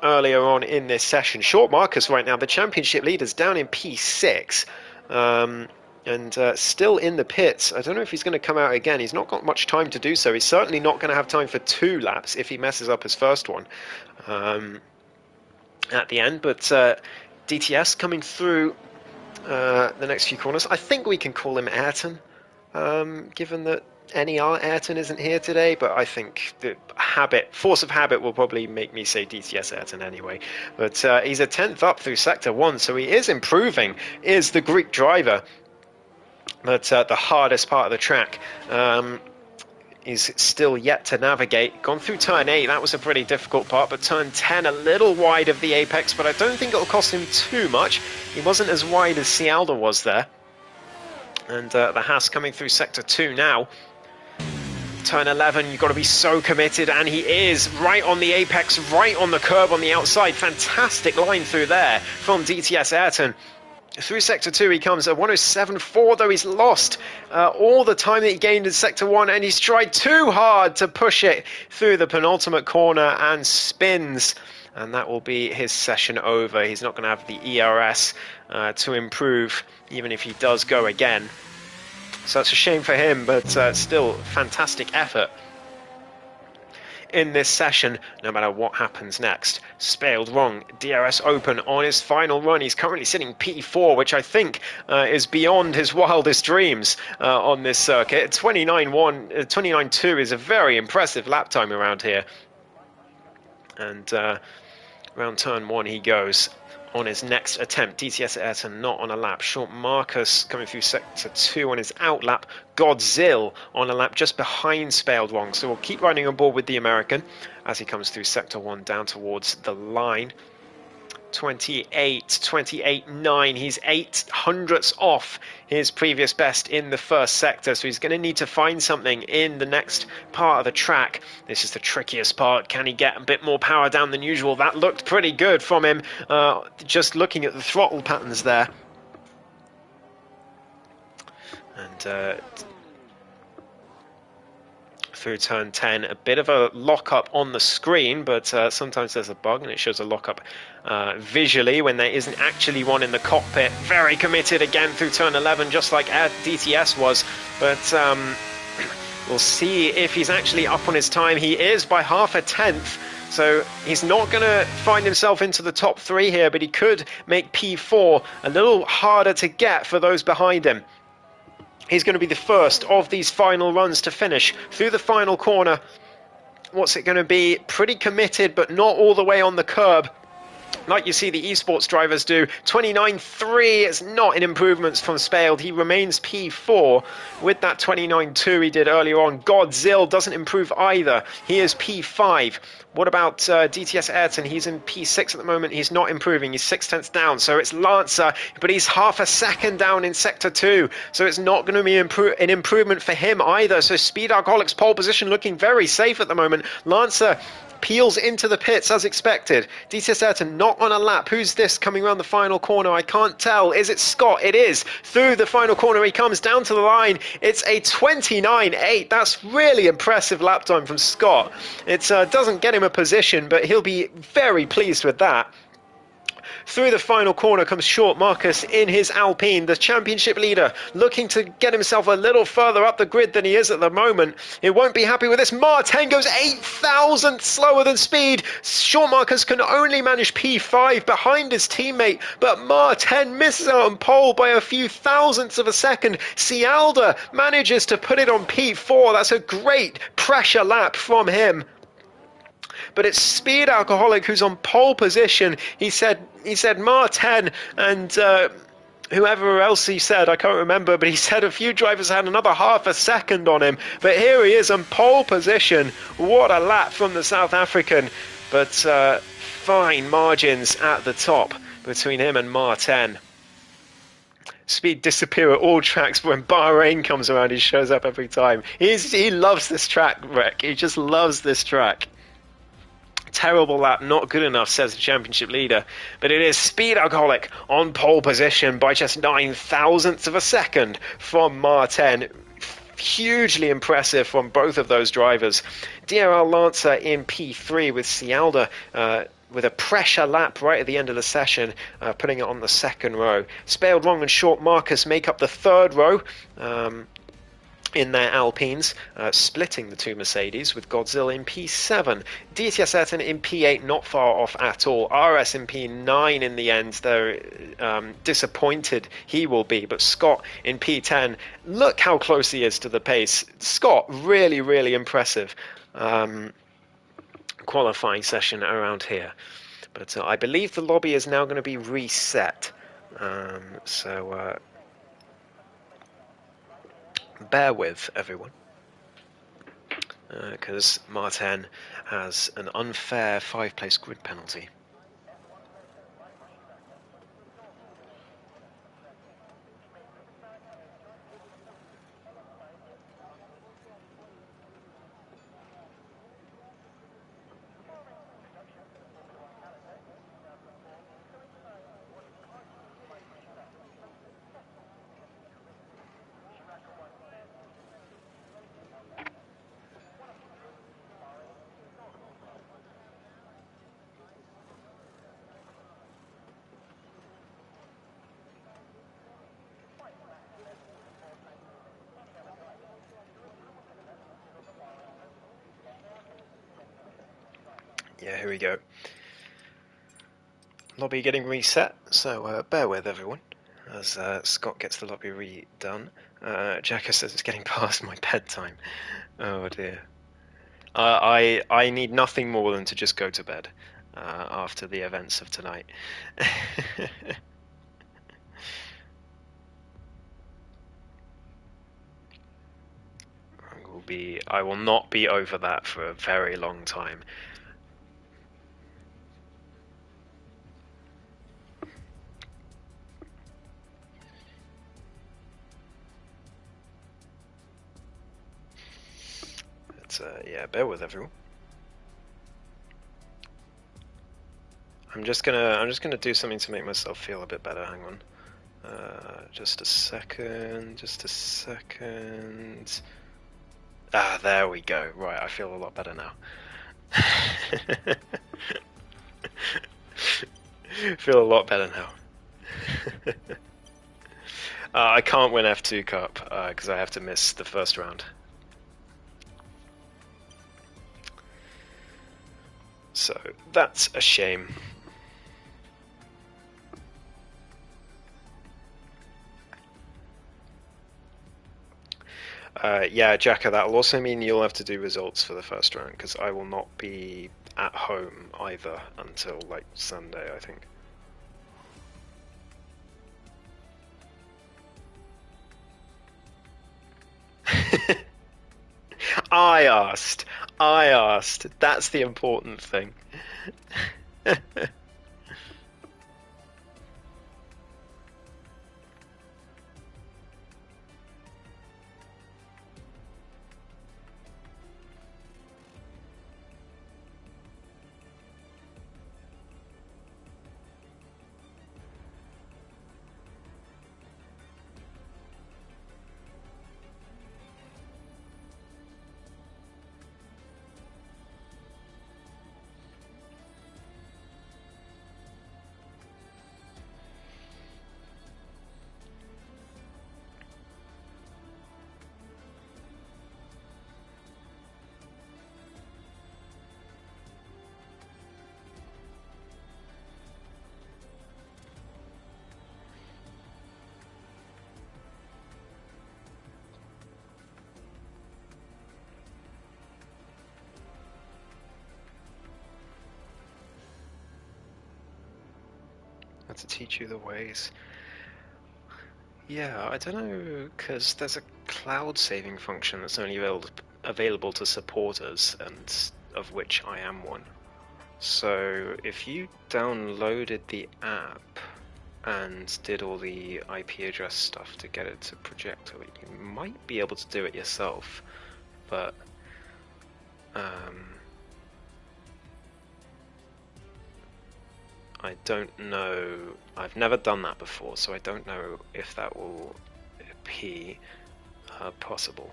earlier on in this session? Short Marcus right now, the championship leader's down in P6 and still in the pits. I don't know if he's going to come out again. He's not got much time to do so. He's certainly not going to have time for 2 laps if he messes up his first one at the end. But DTS coming through the next few corners. I think we can call him Ayrton, given that NER Ayrton isn't here today, but I think the force of habit will probably make me say DTS Ayrton anyway. But he's a 10th up through Sector 1, so he is improving, is the Greek driver. But the hardest part of the track is still yet to navigate. Gone through turn 8, that was a pretty difficult part, but turn 10 a little wide of the apex, but I don't think it'll cost him too much. He wasn't as wide as Cialda was there. And the Haas coming through Sector 2 now. Turn 11, you've got to be so committed, and he is right on the apex, right on the curb on the outside. Fantastic line through there from DTS Ayrton. Through Sector 2 he comes at 107.4, though he's lost all the time that he gained in Sector 1, and he's tried too hard to push it through the penultimate corner and spins. And that will be his session over. He's not going to have the ERS to improve, even if he does go again. So it's a shame for him, but still fantastic effort in this session, no matter what happens next. Spaled wrong, DRS open on his final run. He's currently sitting P4, which I think is beyond his wildest dreams on this circuit. 29.2 is a very impressive lap time around here. And around turn 1 he goes on his next attempt. DTS Ayrton not on a lap. Short Marcus coming through Sector 2 on his out lap. Godzilla on a lap just behind Spaled Wrong. So we'll keep riding on board with the American as he comes through Sector 1 down towards the line. 28.9. He's 0.08 off his previous best in the first sector, so he's going to need to find something in the next part of the track. This is the trickiest part. Can he get a bit more power down than usual? That looked pretty good from him, just looking at the throttle patterns there. And through turn 10, a bit of a lock-up on the screen, but sometimes there's a bug and it shows a lock-up visually when there isn't actually one in the cockpit. Very committed again through turn 11, just like DTS was, but we'll see if he's actually up on his time. He is by 0.5 tenth, so he's not going to find himself into the top 3 here, but he could make P4 a little harder to get for those behind him. He's going to be the first of these final runs to finish through the final corner. What's it going to be? Pretty committed, but not all the way on the curb, like you see the esports drivers do. 29.3 is not an improvement from Spaled. He remains P4 with that 29.2 he did earlier on. Godzilla doesn't improve either. He is P5. What about DTS Ayrton? He's in P6 at the moment. He's not improving. He's 0.6 down. So it's Lancer, but he's 0.5 second down in Sector 2. So it's not going to be an improvement for him either. So Speed Alcoholic's pole position looking very safe at the moment. Lancer peels into the pits as expected. DTS Ayrton not on a lap. Who's this coming around the final corner? I can't tell. Is it Scott? It is. Through the final corner he comes down to the line. It's a 29.8. That's really impressive lap time from Scott. It doesn't get him a position, but he'll be very pleased with that. Through the final corner comes Short Marcus in his Alpine, the championship leader, looking to get himself a little further up the grid than he is at the moment. He won't be happy with this. Martin goes 0.008 slower than Speed. Short Marcus can only manage P5 behind his teammate, but Martin misses out on pole by a few thousandths of a second. Cialda manages to put it on P4. That's a great pressure lap from him. But it's Speed Alcoholic who's on pole position. He said Martin and whoever else he said, I can't remember, but he said a few drivers had another 0.5 second on him. But here he is on pole position. What a lap from the South African. But fine margins at the top between him and Martin. Speed disappear at all tracks, but when Bahrain comes around, he shows up every time. He loves this track, Rick. He just loves this track. Terrible lap, not good enough, says the championship leader. But it is Speed Alcoholic on pole position by just 0.009 of a second from Martin. Hugely impressive from both of those drivers. DRL Lancer in P3 with Cialda with a pressure lap right at the end of the session, putting it on the second row. Spaled Wrong and Short Marcus make up the third row. in their Alpines, splitting the two Mercedes, with Godzilla in P7. DTS Ayrton in P8, not far off at all. RS in P9 in the end, though disappointed he will be. But Scott in P10, look how close he is to the pace. Scott, really, really impressive qualifying session around here. But I believe the lobby is now going to be reset. So bear with, everyone. Because Martin has an unfair 5-place grid penalty. Yeah, here we go. Lobby getting reset, so bear with everyone as Scott gets the lobby redone. Jacko says it's getting past my bedtime. Oh dear. I need nothing more than to just go to bed after the events of tonight. I will not be over that for a very long time. But yeah, bear with everyone. I'm just gonna do something to make myself feel a bit better. Hang on. Just a second. Ah, there we go. Right, I feel a lot better now. Feel a lot better now. I can't win F2 Cup because I have to miss the first round. So that's a shame. Yeah, Jacka, that'll also mean you'll have to do results for the first round because I will not be at home either until like Sunday, I think. I asked. That's the important thing. To teach you the ways. Yeah, I don't know, because there's a cloud saving function that's only available to supporters, and of which I am one. So if you downloaded the app and did all the IP address stuff to get it to Projector, you might be able to do it yourself, but I don't know. I've never done that before, so I don't know if that will be possible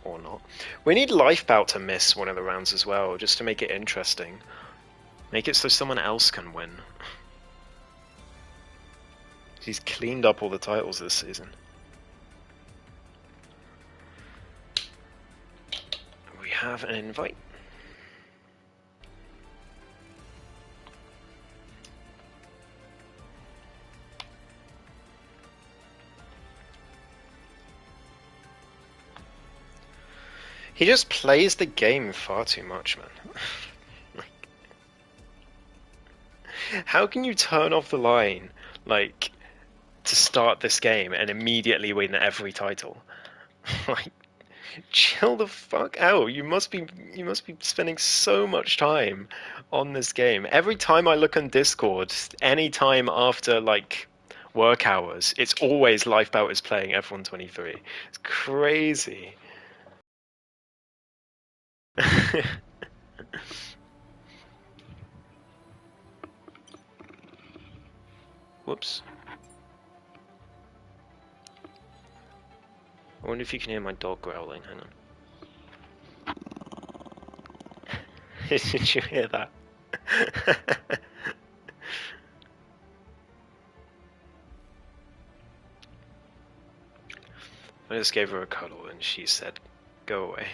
or not. We need Lifebout to miss one of the rounds as well, just to make it interesting. Make it so someone else can win. He's cleaned up all the titles this season. have an invite. He just plays the game far too much, man. How can you turn off the line, like, to start this game and immediately win every title? Like, chill the fuck out. You must be spending so much time on this game. Every time I look on Discord, any time after like work hours, it's always Lifebout is playing F123. It's crazy. Whoops. I wonder if you can hear my dog growling. Hang on. Did you hear that? I just gave her a cuddle and she said, "Go away."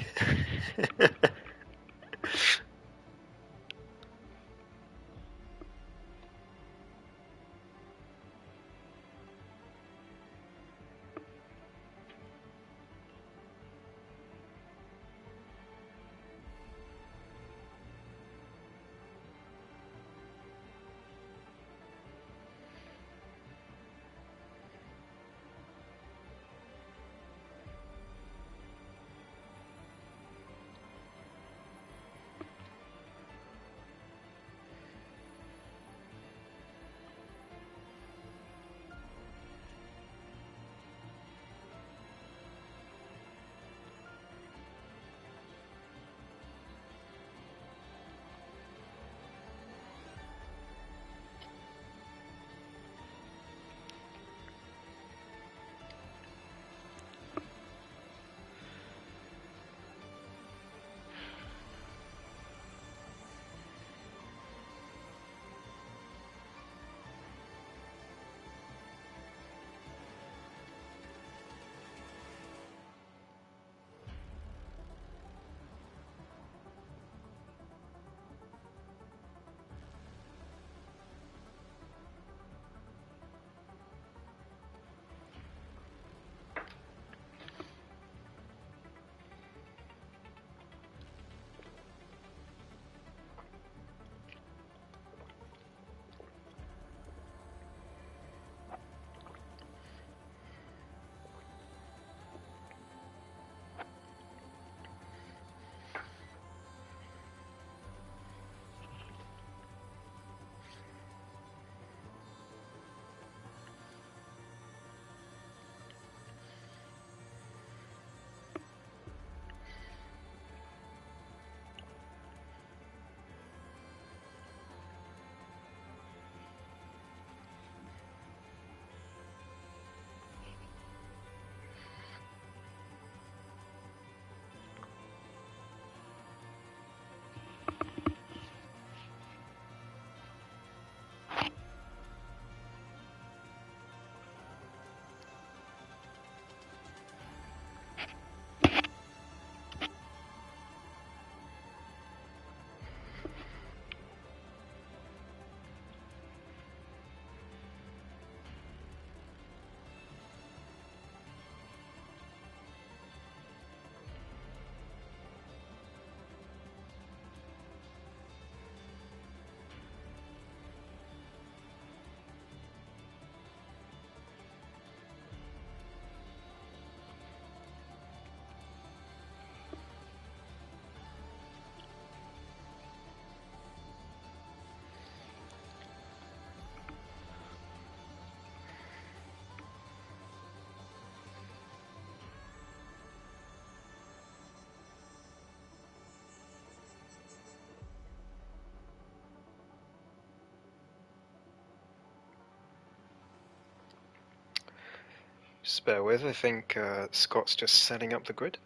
Just bear with, I think Scott's just setting up the grid.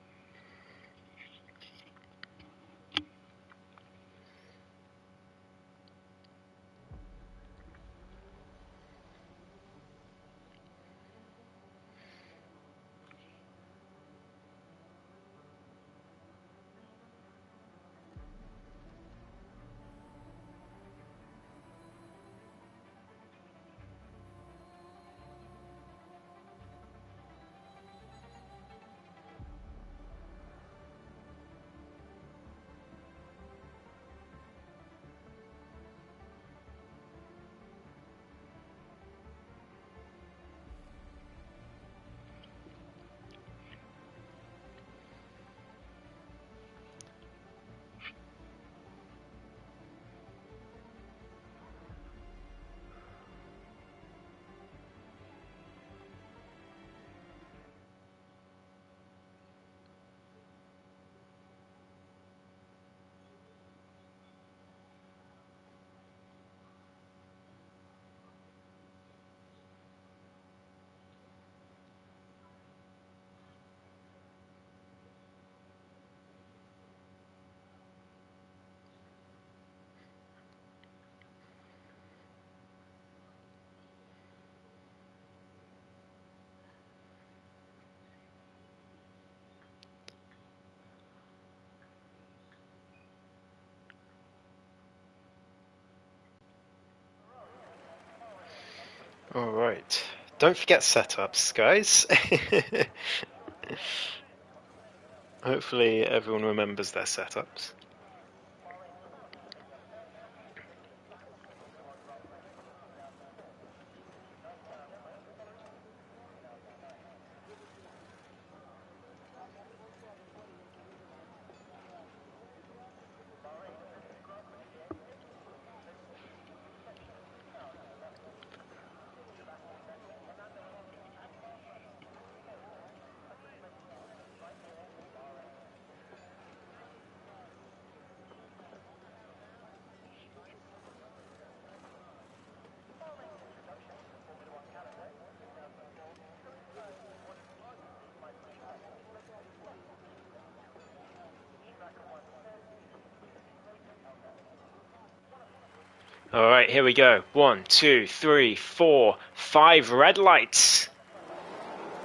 Alright, don't forget setups, guys. Hopefully everyone remembers their setups. All right, here we go. 1, 2, 3, 4, 5 red lights.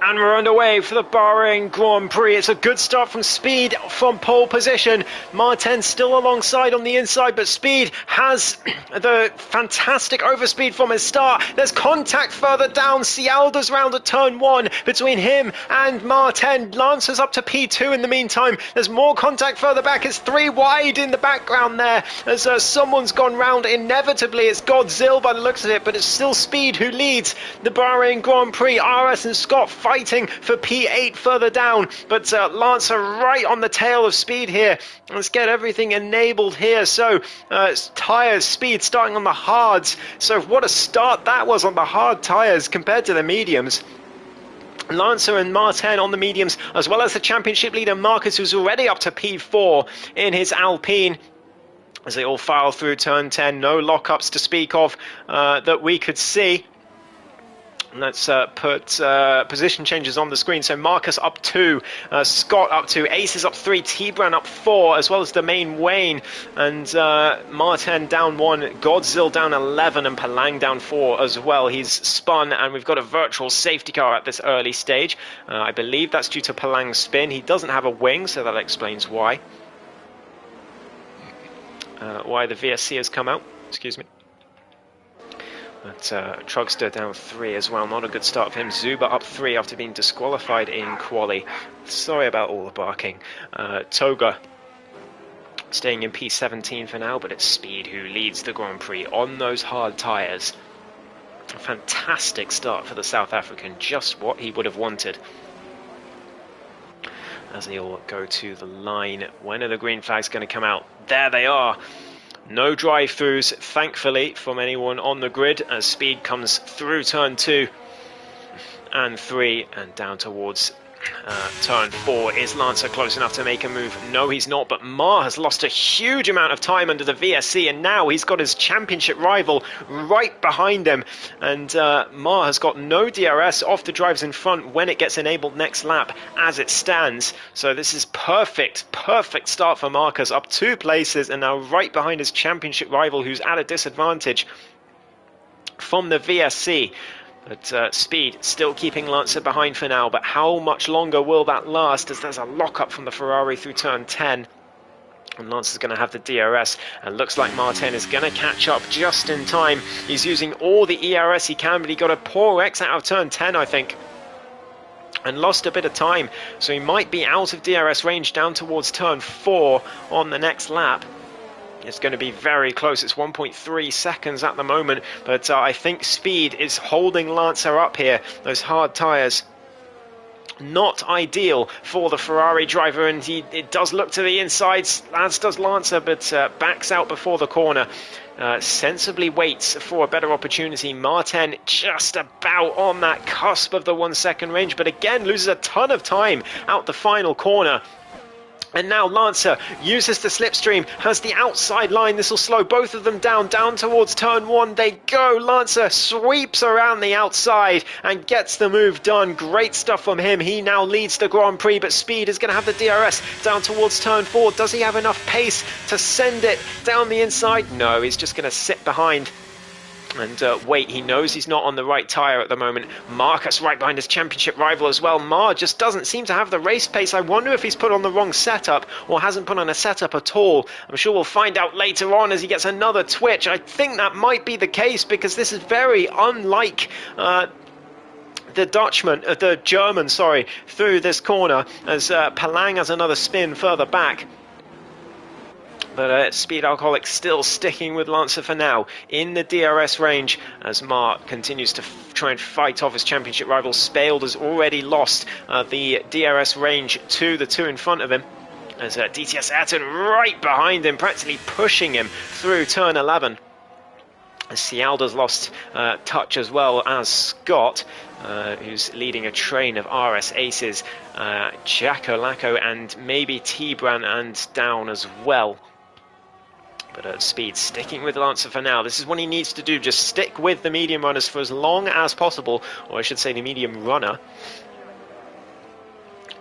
And we're underway for the Bahrain Grand Prix. It's a good start from Speed from pole position. Martin still alongside on the inside, but Speed has the fantastic overspeed from his start. There's contact further down. Cialda's round at turn 1 between him and Martin. Lancer's up to P2 in the meantime. There's more contact further back. It's 3 wide in the background there as someone's gone round. Inevitably, it's Godzilla by the looks of it, but it's still Speed who leads the Bahrain Grand Prix. RS and Scott fighting for P8 further down, but Lancer right on the tail of Speed here. Let's get everything enabled here. So tyres, Speed starting on the hards. So what a start that was on the hard tyres compared to the mediums. Lancer and Martin on the mediums, as well as the championship leader Marcus, who's already up to P4 in his Alpine. As they all file through turn 10, no lockups to speak of that we could see. Let's put position changes on the screen. So Marcus up 2, Scott up 2, Ace is up 3, T-Bran up 4, as well as the main Wayne, and Martin down 1, Godzilla down 11, and Palang down 4 as well. He's spun, and we've got a virtual safety car at this early stage. I believe that's due to Palang's spin. He doesn't have a wing, so that explains why. Why the VSC has come out. Excuse me. But Trugster down 3 as well. Not a good start for him. Zuba up 3 after being disqualified in quali. Sorry about all the barking. Toga staying in P17 for now, but it's Speed who leads the Grand Prix on those hard tyres. A fantastic start for the South African. Just what he would have wanted. As they all go to the line. When are the green flags going to come out? There they are. No drive-throughs, thankfully, from anyone on the grid as Speed comes through turn 2 and 3 and down towards turn 4. Is Lancer close enough to make a move? No, he's not, but Ma has lost a huge amount of time under the VSC, and now he's got his championship rival right behind him, and Ma has got no DRS off the drives in front when it gets enabled next lap as it stands. So this is perfect start for Marcus, up 2 places and now right behind his championship rival who's at a disadvantage from the VSC. But Speed still keeping Lancer behind for now, but how much longer will that last as there's a lockup from the Ferrari through turn 10. And Lancer's going to have the DRS, and looks like Martin is going to catch up just in time. He's using all the ERS he can, but he got a poor exit out of turn 10, I think, and lost a bit of time. So he might be out of DRS range down towards turn 4 on the next lap. It's going to be very close. It's 1.3 seconds at the moment, but I think Speed is holding Lancer up here. Those hard tyres, not ideal for the Ferrari driver, and it does look to the insides, as does Lancer, but backs out before the corner. Sensibly waits for a better opportunity. Martin just about on that cusp of the 1 second range, but again loses a ton of time out the final corner. And now Lancer uses the slipstream, has the outside line. This will slow both of them down towards turn 1. They go. Lancer sweeps around the outside and gets the move done. Great stuff from him. He now leads the Grand Prix, but Speed is going to have the DRS down towards turn 4. Does he have enough pace to send it down the inside? No, he's just going to sit behind And wait, he knows he's not on the right tyre at the moment. Marcus right behind his championship rival as well. Mar just doesn't seem to have the race pace. I wonder if he's put on the wrong setup or hasn't put on a setup at all. I'm sure we'll find out later on as he gets another twitch. I think that might be the case because this is very unlike the German, through this corner as Palang has another spin further back. But Speed Alcoholic still sticking with Lancer for now in the DRS range as Mark continues to try and fight off his championship rival. Spaled has already lost the DRS range to the two in front of him as DTS Ayrton right behind him, practically pushing him through turn 11. Cialda's lost touch as well as Scott, who's leading a train of RS aces, Jacko Lacko and maybe T-Bran and Down as well. But at Speed, sticking with Lancer for now. This is what he needs to do. Just stick with the medium runners for as long as possible. Or I should say the medium runner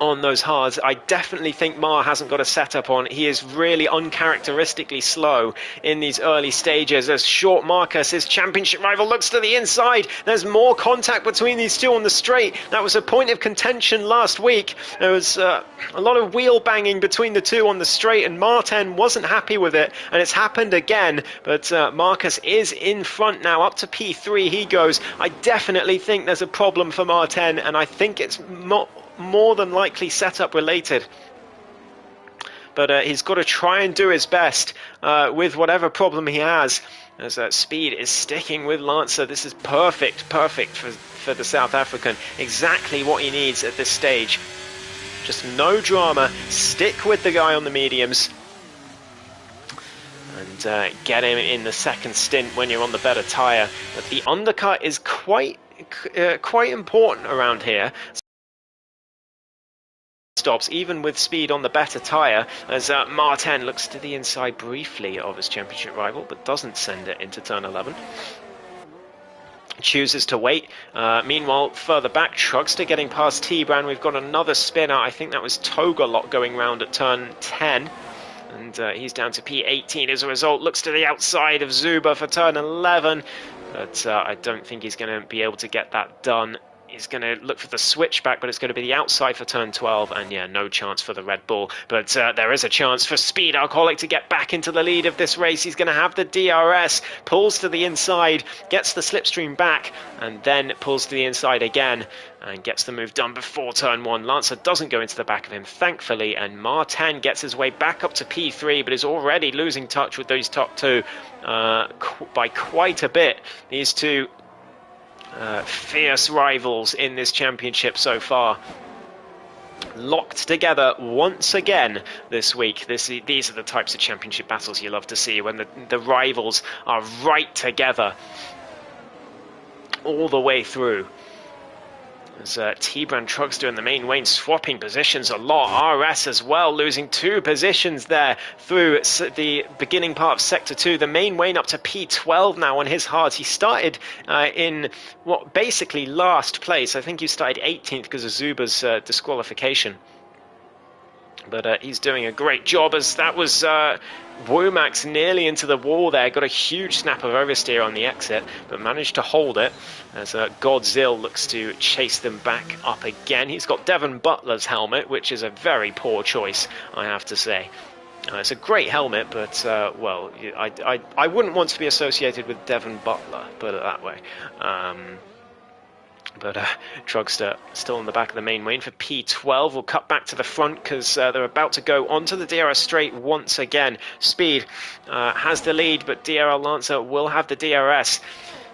on those hards. I definitely think Mar hasn't got a setup on. He is really uncharacteristically slow in these early stages as Short Marcus, his championship rival, looks to the inside. There's more contact between these two on the straight. That was a point of contention last week. There was a lot of wheel banging between the two on the straight and Martin wasn't happy with it, and it's happened again. But Marcus is in front now, up to P3 he goes. I definitely think there's a problem for Martin, and I think it's more than likely setup related. But he's got to try and do his best with whatever problem he has, as Speed is sticking with Lancer. This is perfect for the South African. Exactly what he needs at this stage. Just no drama. Stick with the guy on the mediums and get him in the second stint when you're on the better tyre. But the undercut is quite important around here. Stops even with Speed on the better tyre as Martin looks to the inside briefly of his championship rival but doesn't send it into turn 11. Chooses to wait. Meanwhile, further back, Trugster getting past T-Bran. We've got another spinner. I think that was Togalot going round at turn 10. And he's down to P18 as a result. Looks to the outside of Zuba for turn 11. But I don't think he's going to be able to get that done. He's going to look for the switchback, but it's going to be the outside for turn 12, and yeah, no chance for the Red Bull. But there is a chance for Speed Alcoholic to get back into the lead of this race. He's going to have the DRS, pulls to the inside, gets the slipstream back, and then pulls to the inside again, and gets the move done before turn 1. Lancer doesn't go into the back of him, thankfully, and Martin gets his way back up to P3, but is already losing touch with those top two by quite a bit. These two fierce rivals in this championship so far, locked together once again this week. These are the types of championship battles you love to see, when the rivals are right together all the way through. As T-Bran Trugster in the main lane swapping positions a lot. RS as well, losing 2 positions there through the beginning part of Sector 2. The main lane up to P12 now on his hard. He started in what basically last place. I think he started 18th because of Zuba's disqualification. But he's doing a great job, as that was Womack's nearly into the wall there. Got a huge snap of oversteer on the exit, but managed to hold it as Godzilla looks to chase them back up again. He's got Devon Butler's helmet, which is a very poor choice, I have to say. It's a great helmet, but, well, I wouldn't want to be associated with Devon Butler, put it that way. But Trugster still in the back of the main lane for P12. We'll cut back to the front because they're about to go onto the DRS straight once again. Speed has the lead, but DRL Lancer will have the DRS.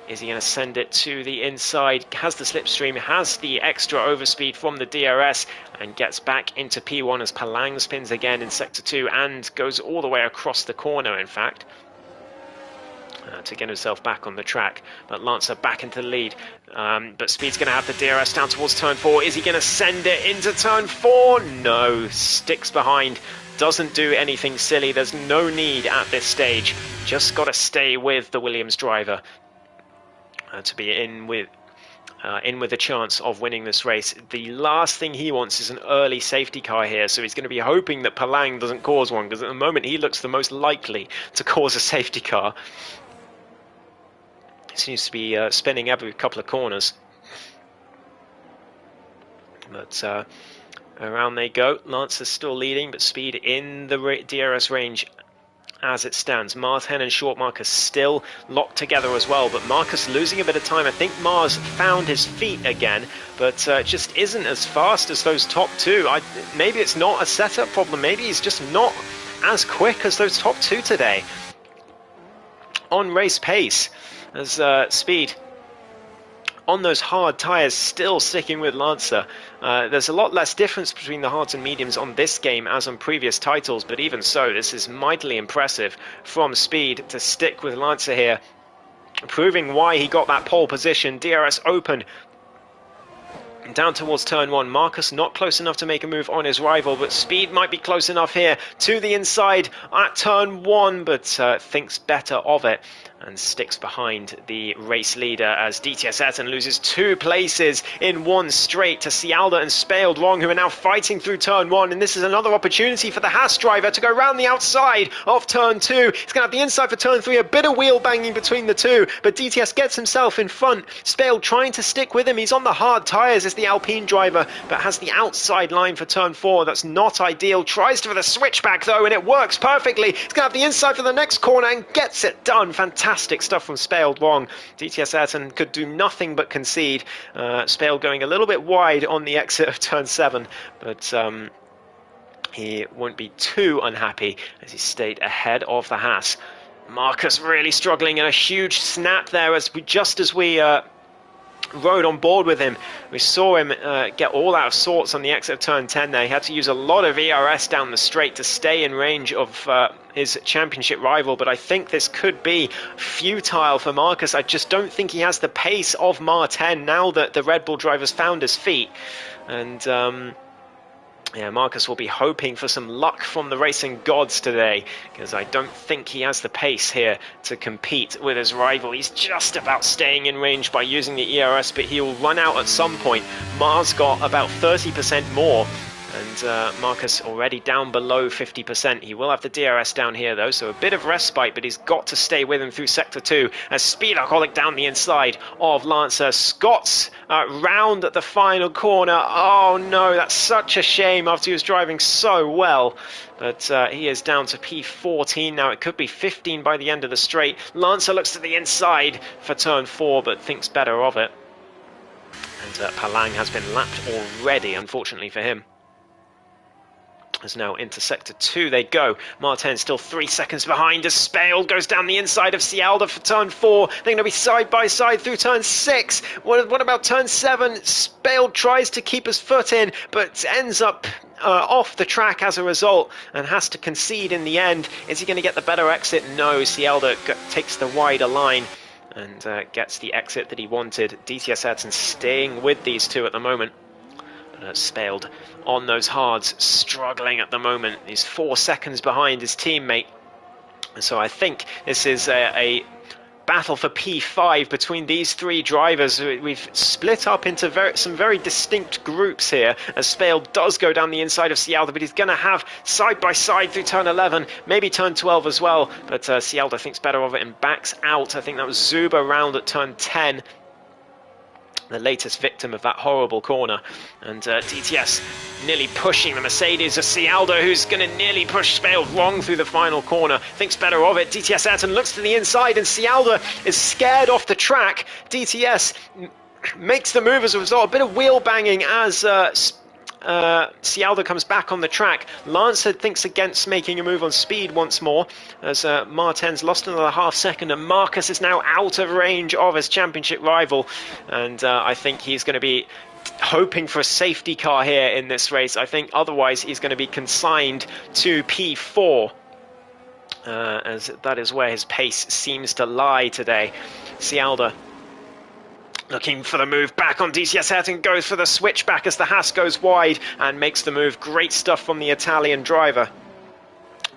Is he going to send it to the inside? Has the slipstream, has the extra overspeed from the DRS, and gets back into P1 as Palang spins again in Sector 2 and goes all the way across the corner, in fact, to get himself back on the track. But Lancer back into the lead. But Speed's going to have the DRS down towards turn 4. Is he going to send it into turn 4? No. Sticks behind. Doesn't do anything silly. There's no need at this stage. Just got to stay with the Williams driver to be in with a chance of winning this race. The last thing he wants is an early safety car here, so he's going to be hoping that Palang doesn't cause one, because at the moment he looks the most likely to cause a safety car. Seems to be spinning every couple of corners. But around they go. Lancer's still leading, but speed in the DRS range as it stands. Martin and Short Marcus still locked together as well, but Marcus losing a bit of time. I think Mars found his feet again, but just isn't as fast as those top two. Maybe it's not a setup problem. Maybe he's just not as quick as those top two today. On race pace, as speed on those hard tyres still sticking with Lancer. There's a lot less difference between the hards and mediums on this game as on previous titles, but even so, this is mightily impressive from Speed to stick with Lancer here, proving why he got that pole position. DRS open down towards turn one. Marcus not close enough to make a move on his rival, but Speed might be close enough here to the inside at turn one, but thinks better of it and sticks behind the race leader as DTS Etten loses 2 places in one straight to Cialda and Spaled Wrong, who are now fighting through turn one, and this is another opportunity for the Haas driver to go round the outside of turn two. He's going to have the inside for turn three, a bit of wheel banging between the two, but DTS gets himself in front. Spaled trying to stick with him. He's on the hard tyres as the Alpine driver, but has the outside line for turn four. That's not ideal. Tries for the switchback though, and it works perfectly. He's going to have the inside for the next corner and gets it done. Fantastic stuff from Spaled Wong. DTS Ayrton could do nothing but concede. Spaled going a little bit wide on the exit of turn 7, but he won't be too unhappy as he stayed ahead of the Haas. Marcus really struggling, and a huge snap there as we rode on board with him. We saw him get all out of sorts on the exit of turn 10 there. He had to use a lot of ERS down the straight to stay in range of his championship rival, but I think this could be futile for Marcus. I just don't think he has the pace of Martin now that the Red Bull driver's found his feet. And yeah, Marcus will be hoping for some luck from the racing gods today, because I don't think he has the pace here to compete with his rival. He's just about staying in range by using the ERS, but he will run out at some point. Mars got about 30% more, and Marcus already down below 50%. He will have the DRS down here though, so a bit of respite, but he's got to stay with him through sector 2 as Speed Alcoholic down the inside of Lancer. Scott's round at the final corner. Oh no, that's such a shame after he was driving so well. But he is down to P14 now. It could be 15 by the end of the straight. Lancer looks to the inside for turn 4, but thinks better of it. And Palang has been lapped already, unfortunately for him. As now into sector 2 they go. Martin still 3 seconds behind as Spaled goes down the inside of Cialda for turn 4. They're going to be side by side through turn 6. What about turn 7? Spaled tries to keep his foot in, but ends up off the track as a result and has to concede in the end. Is he going to get the better exit? No, Cialda takes the wider line and gets the exit that he wanted. DTS Edson staying with these two at the moment. Spaled on those hards, struggling at the moment. He's 4 seconds behind his teammate. So I think this is a battle for P5 between these 3 drivers. We've split up into some very distinct groups here, as Spaled does go down the inside of Cialda, but he's going to have side by side through turn 11, maybe turn 12 as well. But Cialda thinks better of it and backs out. I think that was Zuba round at turn 10. The latest victim of that horrible corner. And DTS nearly pushing the Mercedes of Cialda, who's going to nearly push Spaled Wrong through the final corner. Thinks better of it. DTS Ayrton looks to the inside, and Cialda is scared off the track. DTS makes the move as a result. A bit of wheel banging as Cialda comes back on the track. Lancer thinks against making a move on Speed once more, as Martin's lost another half second, and Marcus is now out of range of his championship rival. And I think he's going to be hoping for a safety car here in this race. I think otherwise he's going to be consigned to P4, as that is where his pace seems to lie today. Cialda looking for the move back on DTS Ayrton, goes for the switchback as the Haas goes wide and makes the move. Great stuff from the Italian driver.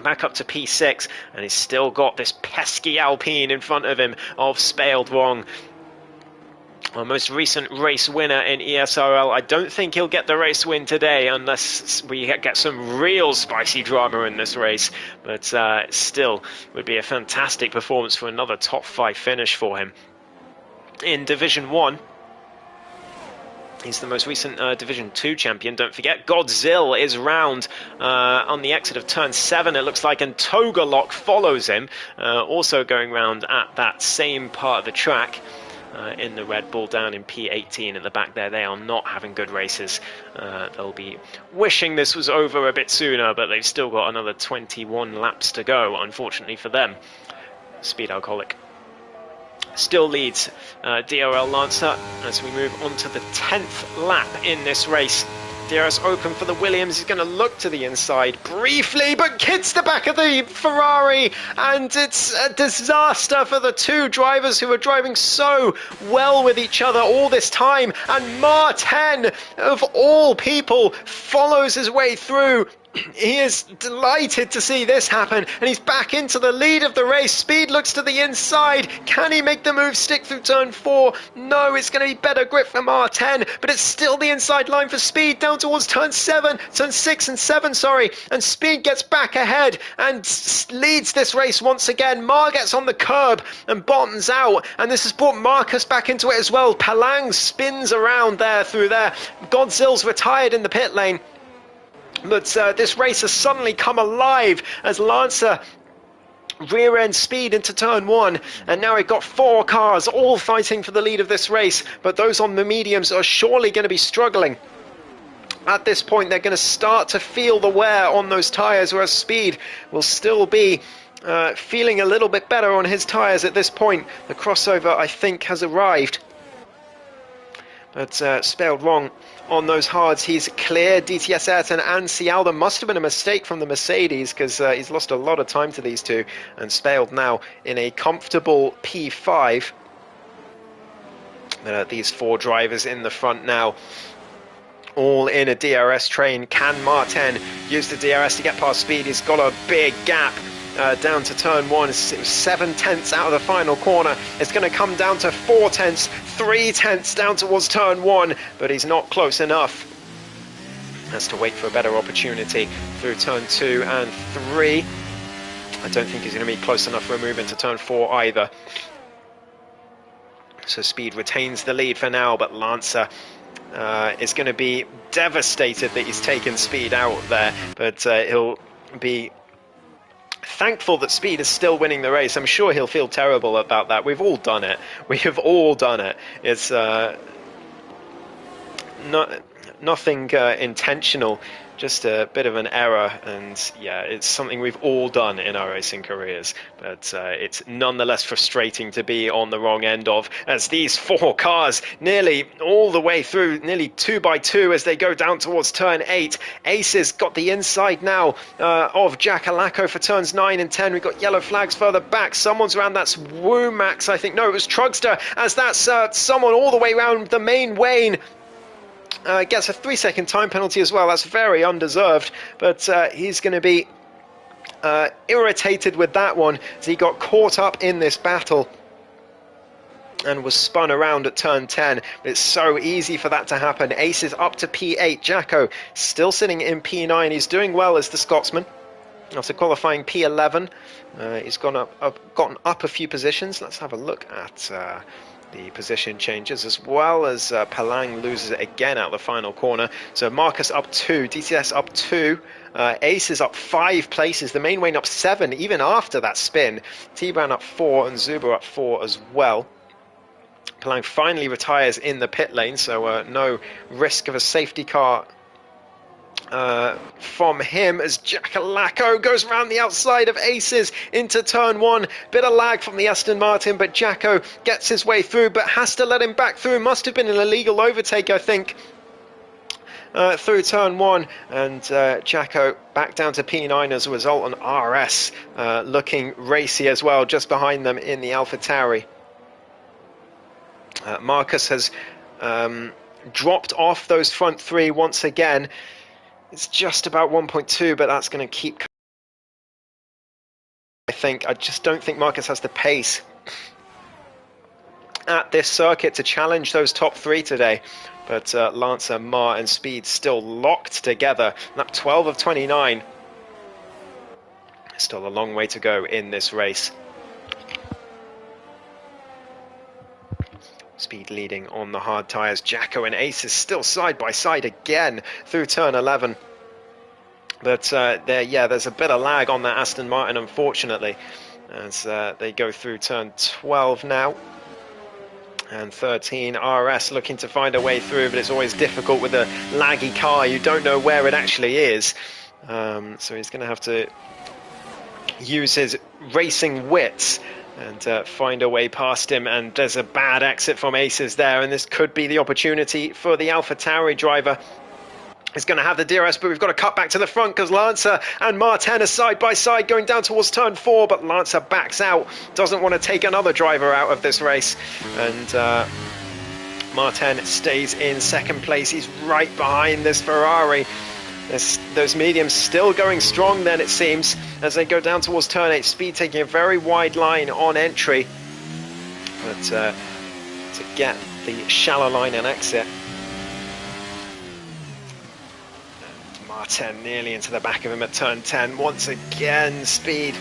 Back up to P6, and he's still got this pesky Alpine in front of him of Spaled Wrong. Our most recent race winner in ESRL. I don't think he'll get the race win today unless we get some real spicy drama in this race. But still would be a fantastic performance for another top 5 finish for him. in Division 1. He's the most recent Division 2 champion, don't forget. Godzilla is round on the exit of turn 7, it looks like, and Togalok follows him, also going round at that same part of the track. In the Red Bull down in P18 at the back there. They are not having good races. They'll be wishing this was over a bit sooner, but they've still got another 21 laps to go, unfortunately for them. Speed Alcoholic still leads DRL Lancer as we move on to the 10th lap in this race. DRS open for the Williams. He's going to look to the inside briefly, but hits the back of the Ferrari, and it's a disaster for the two drivers who are driving so well with each other all this time. And Martin, of all people, follows his way through. He is delighted to see this happen, and he's back into the lead of the race. Speed looks to the inside. Can he make the move stick through turn 4? No, it's going to be better grip for Martin, but it's still the inside line for Speed down towards turn 6 and 7, and Speed gets back ahead and leads this race once again. Mar gets on the curb and bottoms out, and this has brought Marcus back into it as well. Palang spins around there through there. Godzilla's retired in the pit lane. But this race has suddenly come alive as Lancer rear-end Speed into turn 1, and now we've got 4 cars all fighting for the lead of this race, but those on the mediums are surely going to be struggling. At this point, they're going to start to feel the wear on those tyres, whereas Speed will still be feeling a little bit better on his tyres at this point. The crossover, I think, has arrived. But spelled wrong on those hards. He's clear. DTS Ayrton and Cialda must have been a mistake from the Mercedes, because he's lost a lot of time to these two, and spelled now in a comfortable P5. These 4 drivers in the front now, all in a DRS train. Can Martin use the DRS to get past Speed? He's got a big gap down to turn 1. It was 7 tenths out of the final corner. It's going to come down to 4 tenths, 3 tenths down towards turn 1, but he's not close enough. Has to wait for a better opportunity through turn 2 and 3. I don't think he's going to be close enough for a move into turn 4 either. So Speed retains the lead for now, but Lancer is going to be devastated that he's taken Speed out there, but he'll be thankful that Speed is still winning the race. I'm sure he'll feel terrible about that. We've all done it. We have all done it. It's nothing intentional, just a bit of an error, and yeah, it's something we've all done in our racing careers, but it's nonetheless frustrating to be on the wrong end of, as these 4 cars nearly all the way through, nearly 2 by 2 as they go down towards turn 8. Aces got the inside now of Jackalacco for turns 9 and 10. We've got yellow flags further back. Someone's around. That's Woomax, I think. No, it was Trugster, as that's someone all the way around the main Wayne. Gets a 3-second time penalty as well. That's very undeserved, but he's going to be irritated with that one, as he got caught up in this battle and was spun around at turn 10. It's so easy for that to happen. Ace is up to P8. Jacko still sitting in P9. He's doing well as the Scotsman. After qualifying P11, he's gotten up a few positions. Let's have a look at the position changes, as well as Palang loses it again out the final corner. So Marcus up 2, DTS up 2, Ace is up 5 places, the main Wayne up 7 even after that spin, T-Brown up 4 and Zuber up 4 as well. Palang finally retires in the pit lane, so no risk of a safety car from him, as Jackalacco goes around the outside of Aces into turn 1. Bit of lag from the Aston Martin, but Jacko gets his way through, but has to let him back through. Must have been an illegal overtake, I think, through turn 1, and Jacko back down to P9 as a result, on RS looking racy as well, just behind them in the AlphaTauri. Marcus has dropped off those front 3 once again. It's just about 1.2, but that's going to keep. I just don't think Marcus has the pace at this circuit to challenge those top 3 today. But Lancer, Mar and Speed still locked together. Lap 12 of 29. Still a long way to go in this race. Speed leading on the hard tyres. Jacko and Aces still side by side again through turn 11. But there's a bit of lag on that Aston Martin, unfortunately, as they go through turn 12 now. And 13, RS looking to find a way through, but it's always difficult with a laggy car. You don't know where it actually is. So he's going to have to use his racing wits and find a way past him. And there's a bad exit from Aces there, and this could be the opportunity for the AlphaTauri driver. He's going to have the DRS, but we've got to cut back to the front because Lancer and Martin are side by side going down towards turn 4, but Lancer backs out, doesn't want to take another driver out of this race, and Martin stays in second place. He's right behind this Ferrari. Those mediums still going strong then, it seems, as they go down towards turn 8. Speed taking a very wide line on entry, but to get the shallow line and exit. Martin nearly into the back of him at turn 10. Once again, Speed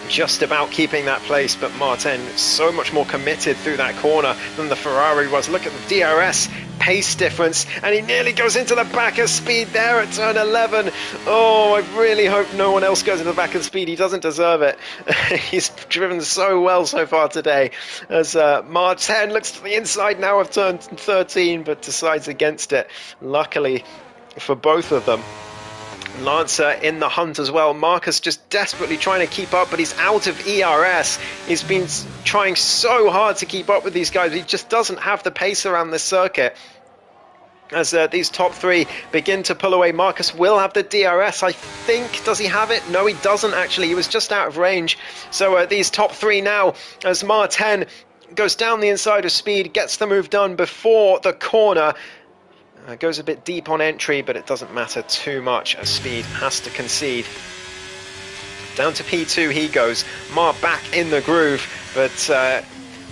just about keeping that place, but Martin so much more committed through that corner than the Ferrari was. Look at the DRS pace difference, and he nearly goes into the back of Speed there at turn 11. Oh, I really hope no one else goes into the back of Speed. He doesn't deserve it. He's driven so well so far today, as Martin looks to the inside now of turn 13, but decides against it. Luckily for both of them, Lancer in the hunt as well. Marcus just desperately trying to keep up, but he's out of ERS. He's been trying so hard to keep up with these guys. He just doesn't have the pace around this circuit. As these top three begin to pull away, Marcus will have the DRS, I think. Does he have it? No, he doesn't actually. He was just out of range. So these top three now, as Martin goes down the inside of Speed, gets the move done before the corner. Goes a bit deep on entry, but it doesn't matter too much as Speed has to concede. Down to P2 he goes. Mar back in the groove, but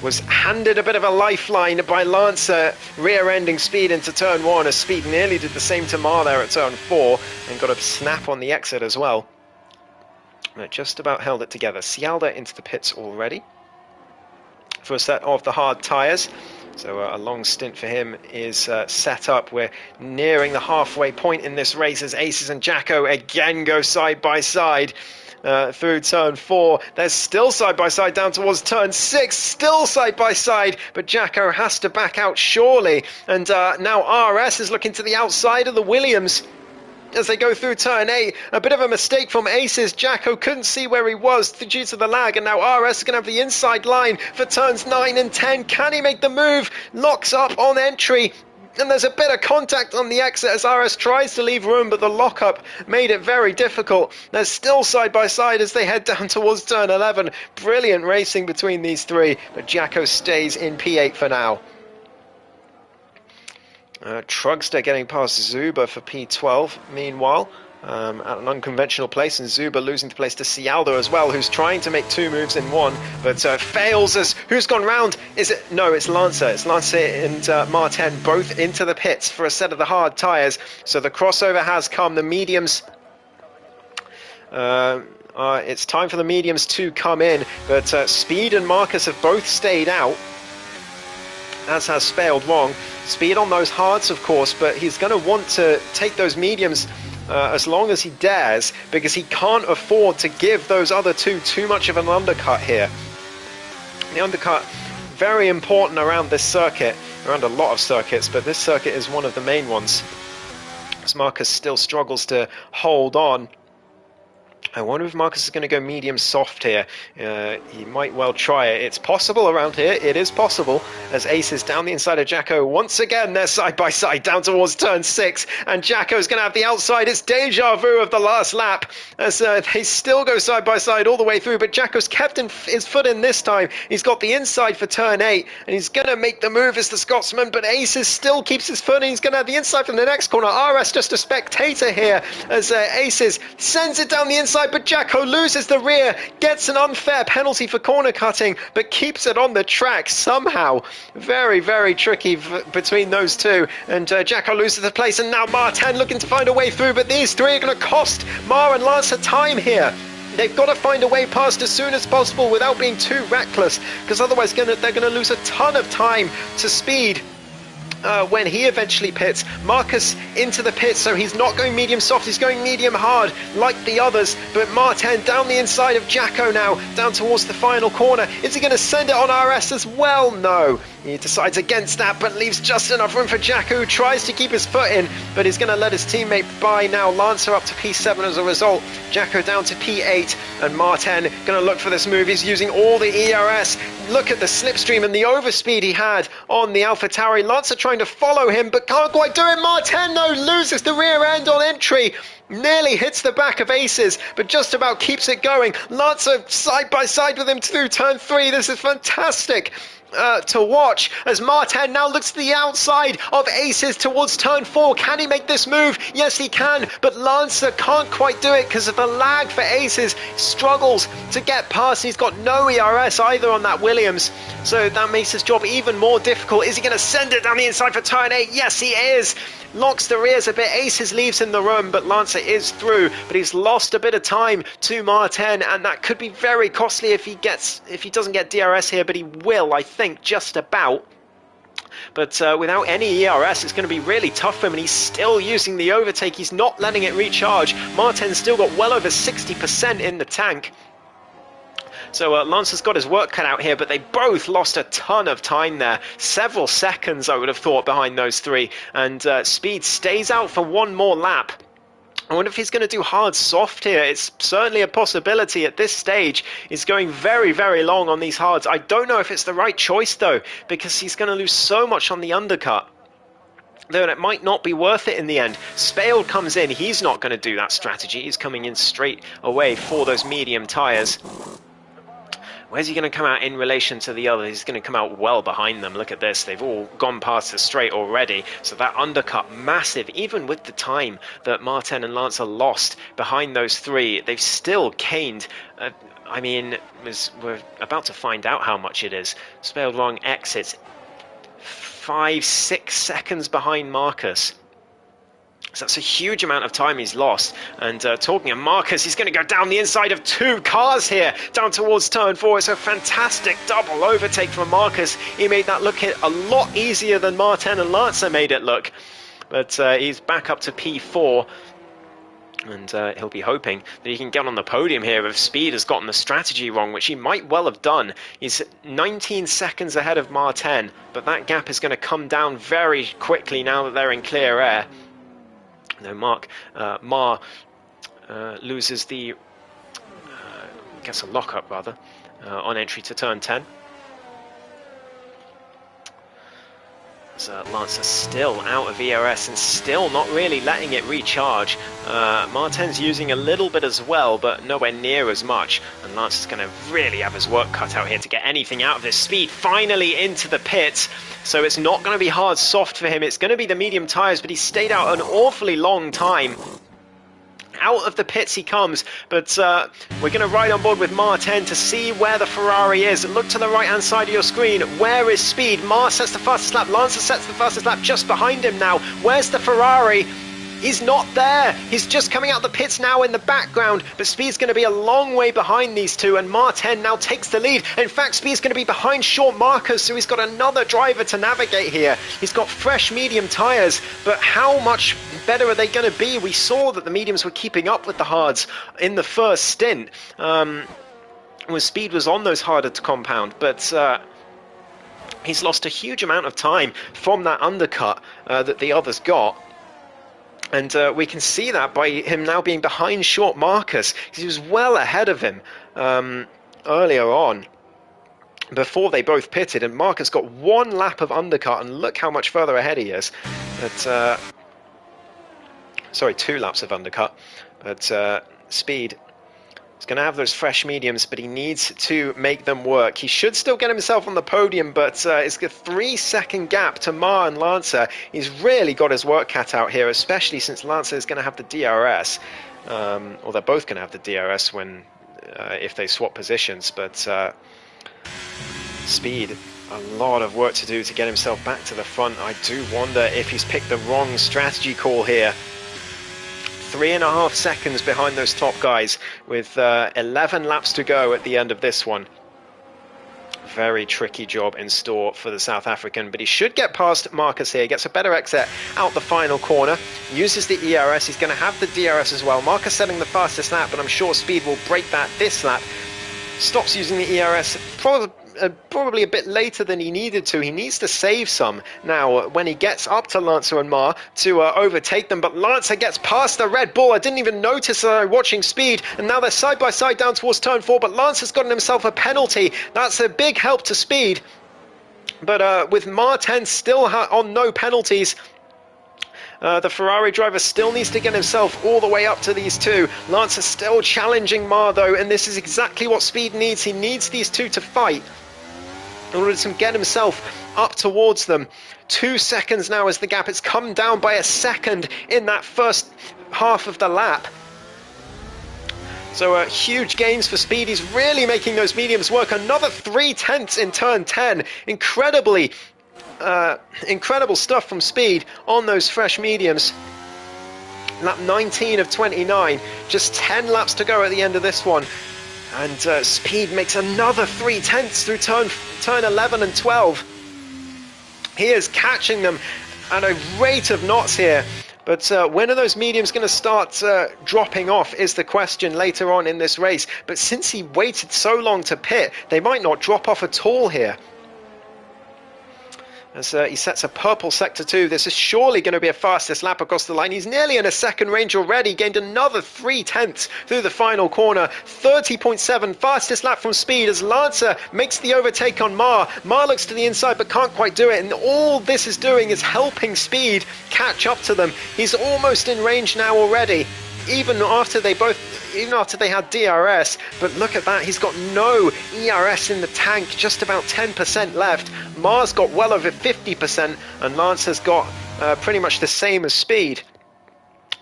was handed a bit of a lifeline by Lancer, rear-ending Speed into turn 1, as Speed nearly did the same to Mar there at turn 4, and got a snap on the exit as well. But just about held it together. Cialda into the pits already for a set of the hard tyres. So a long stint for him is set up. We're nearing the halfway point in this race as Aces and Jacko again go side by side through turn 4. They're still side by side down towards turn 6, still side by side, but Jacko has to back out surely. And now RS is looking to the outside of the Williams as they go through turn 8. A bit of a mistake from Aces. Jacko couldn't see where he was due to the lag, and now RS is going to have the inside line for turns 9 and 10. Can he make the move? Locks up on entry, and there's a bit of contact on the exit as RS tries to leave room, but the lockup made it very difficult. They're still side by side as they head down towards turn 11. Brilliant racing between these three, but Jacko stays in P8 for now. Trugster getting past Zuba for P12 meanwhile, at an unconventional place, and Zuba losing the place to Cialda as well, who's trying to make two moves in one, but fails. As who's gone round? Is it? No, it's Lancer. It's Lancer and Martin both into the pits for a set of the hard tyres. So the crossover has come. The mediums, it's time for the mediums to come in, but Speed and Marcus have both stayed out, as has Failed Wong. Speed on those hards, of course, but he's going to want to take those mediums as long as he dares, because he can't afford to give those other two too much of an undercut here. The undercut, very important around this circuit, around a lot of circuits, but this circuit is one of the main ones, as Marcus still struggles to hold on. I wonder if Marcus is going to go medium soft here. He might well try it. It's possible around here. It is possible, as Aces down the inside of Jacko. Once again, they're side by side down towards turn 6, and Jacko's going to have the outside. It's deja vu of the last lap, as they still go side by side all the way through, but Jacko's kept his foot in this time. He's got the inside for turn 8, and he's going to make the move as the Scotsman, but Aces still keeps his foot, and he's going to have the inside from the next corner. RS just a spectator here, as Aces sends it down the inside, but Jacko loses the rear, gets an unfair penalty for corner cutting, but keeps it on the track somehow. Very, very tricky between those two, and Jacko loses the place, and now Martin looking to find a way through, but these three are going to cost Mar and Lancer time here. They've got to find a way past as soon as possible without being too reckless, because otherwise they're going to lose a ton of time to Speed. When he eventually pits. Marcus into the pit, so he's not going medium soft, he's going medium hard like the others, but Martin down the inside of Jacko now, down towards the final corner. Is he going to send it on RS as well? No. He decides against that, but leaves just enough room for Jacko, who tries to keep his foot in, but he's going to let his teammate by now. Lancer up to P7 as a result, Jacko down to P8, and Martin going to look for this move. He's using all the ERS. Look at the slipstream and the overspeed he had on the AlphaTauri. Lancer trying to follow him, but can't quite do it. Martin, though, loses the rear end on entry. Nearly hits the back of Aces, but just about keeps it going. Lancer side by side with him through turn 3. This is fantastic to watch as Martin now looks to the outside of Aces towards turn 4. Can he make this move? Yes, he can, but Lancer can't quite do it because of the lag for Aces. Struggles to get past. He's got no ERS either on that Williams, so that makes his job even more difficult. Is he going to send it down the inside for turn 8? Yes, he is. Locks the rears a bit. Aces leaves in the room, but Lancer is through, but he's lost a bit of time to Martin, and that could be very costly if he doesn't get DRS here, but he will, I think, just about. But without any ERS, it's going to be really tough for him, and he's still using the overtake. He's not letting it recharge. Martin's still got well over 60% in the tank. So Lancer's got his work cut out here, but they both lost a ton of time there. Several seconds, I would have thought, behind those three. And Speed stays out for one more lap. I wonder if he's going to do hard soft here. It's certainly a possibility at this stage. He's going very, very long on these hards. I don't know if it's the right choice, though, because he's going to lose so much on the undercut. Though it might not be worth it in the end. Spale comes in. He's not going to do that strategy. He's coming in straight away for those medium tyres. Where's he going to come out in relation to the others? He's going to come out well behind them. Look at this. They've all gone past the straight already. So that undercut, massive. Even with the time that Martin and Lancer lost behind those three, they've still gained. I mean, we're about to find out how much it is. Spelled wrong exits. 5-6 seconds behind Marcus. So that's a huge amount of time he's lost. And talking of Marcus, he's going to go down the inside of two cars here, down towards turn 4. It's a fantastic double overtake from Marcus. He made that look a lot easier than Martin and Lancer made it look. But he's back up to P4. And he'll be hoping that he can get on the podium here if Speed has gotten the strategy wrong, which he might well have done. He's 19 seconds ahead of Martin, but that gap is going to come down very quickly now that they're in clear air. No, Mar loses the, gets a lockup rather, on entry to turn 10. So Lancer still out of ERS and still not really letting it recharge. Martin's using a little bit as well, but nowhere near as much. And Lancer's going to really have his work cut out here to get anything out of this. Speed finally into the pits. So it's not going to be hard soft for him. It's going to be the medium tyres, but he stayed out an awfully long time. Out of the pits he comes, but we're going to ride on board with Martin to see where the Ferrari is. Look to the right-hand side of your screen. Where is Speed? Mar sets the fastest lap. Lancer sets the fastest lap just behind him now. Where's the Ferrari? He's not there. He's just coming out the pits now in the background, but Speed's going to be a long way behind these two, and Martin now takes the lead. In fact, Speed's going to be behind short Marcus, so he's got another driver to navigate here. He's got fresh medium tyres, but how much better are they going to be? We saw that the mediums were keeping up with the hards in the first stint, when Speed was on those harder to compound, but he's lost a huge amount of time from that undercut that the others got. And we can see that by him now being behind short Marcus. He was well ahead of him earlier on, before they both pitted. And Marcus got one lap of undercut, and look how much further ahead he is. But, sorry, 2 laps of undercut. But Speed is going to have those fresh mediums, but he needs to make them work. He should still get himself on the podium, but it's a 3-second gap to Mar and Lancer. He's really got his work cut out here, especially since Lancer is going to have the DRS. Or they're both going to have the DRS when if they swap positions, but Speed, a lot of work to do to get himself back to the front. I do wonder if he's picked the wrong strategy call here. 3.5 seconds behind those top guys with 11 laps to go at the end of this one. Very tricky job in store for the South African, but he should get past Marcus here. He gets a better exit out the final corner, uses the ERS. He's going to have the DRS as well. Marcus setting the fastest lap, but I'm sure Speed will break that this lap. Stops using the ERS probably a bit later than he needed to. He needs to save some now when he gets up to Lancer and Mar to overtake them, but Lancer gets past the Red Bull. I didn't even notice watching Speed, and now they're side by side down towards turn 4, but Lancer's gotten himself a penalty. That's a big help to Speed, but with Mar 10 still on no penalties, the Ferrari driver still needs to get himself all the way up to these two. Lancer still challenging Mar though, and this is exactly what Speed needs. He needs these two to fight in order to get himself up towards them. 2 seconds now is the gap. It's come down by a second in that first half of the lap. So huge gains for Speed. He's really making those mediums work. Another 3/10 in turn 10. Incredible stuff from Speed on those fresh mediums. Lap 19 of 29. Just 10 laps to go at the end of this one. And Speed makes another 3/10 through turn 11 and 12. He is catching them at a rate of knots here. But when are those mediums going to start dropping off is the question later on in this race. But since he waited so long to pit, they might not drop off at all here. As he sets a purple sector 2, this is surely going to be a fastest lap across the line. He's nearly in a second range already, gained another 3/10 through the final corner. 30.7, fastest lap from Speed as Lancer makes the overtake on Mar. Mar looks to the inside but can't quite do it, and all this is doing is helping Speed catch up to them. He's almost in range now already, even after they had DRS, but look at that, he's got no ERS in the tank, just about 10% left. Mar's got well over 50%, and Lance has got pretty much the same as Speed.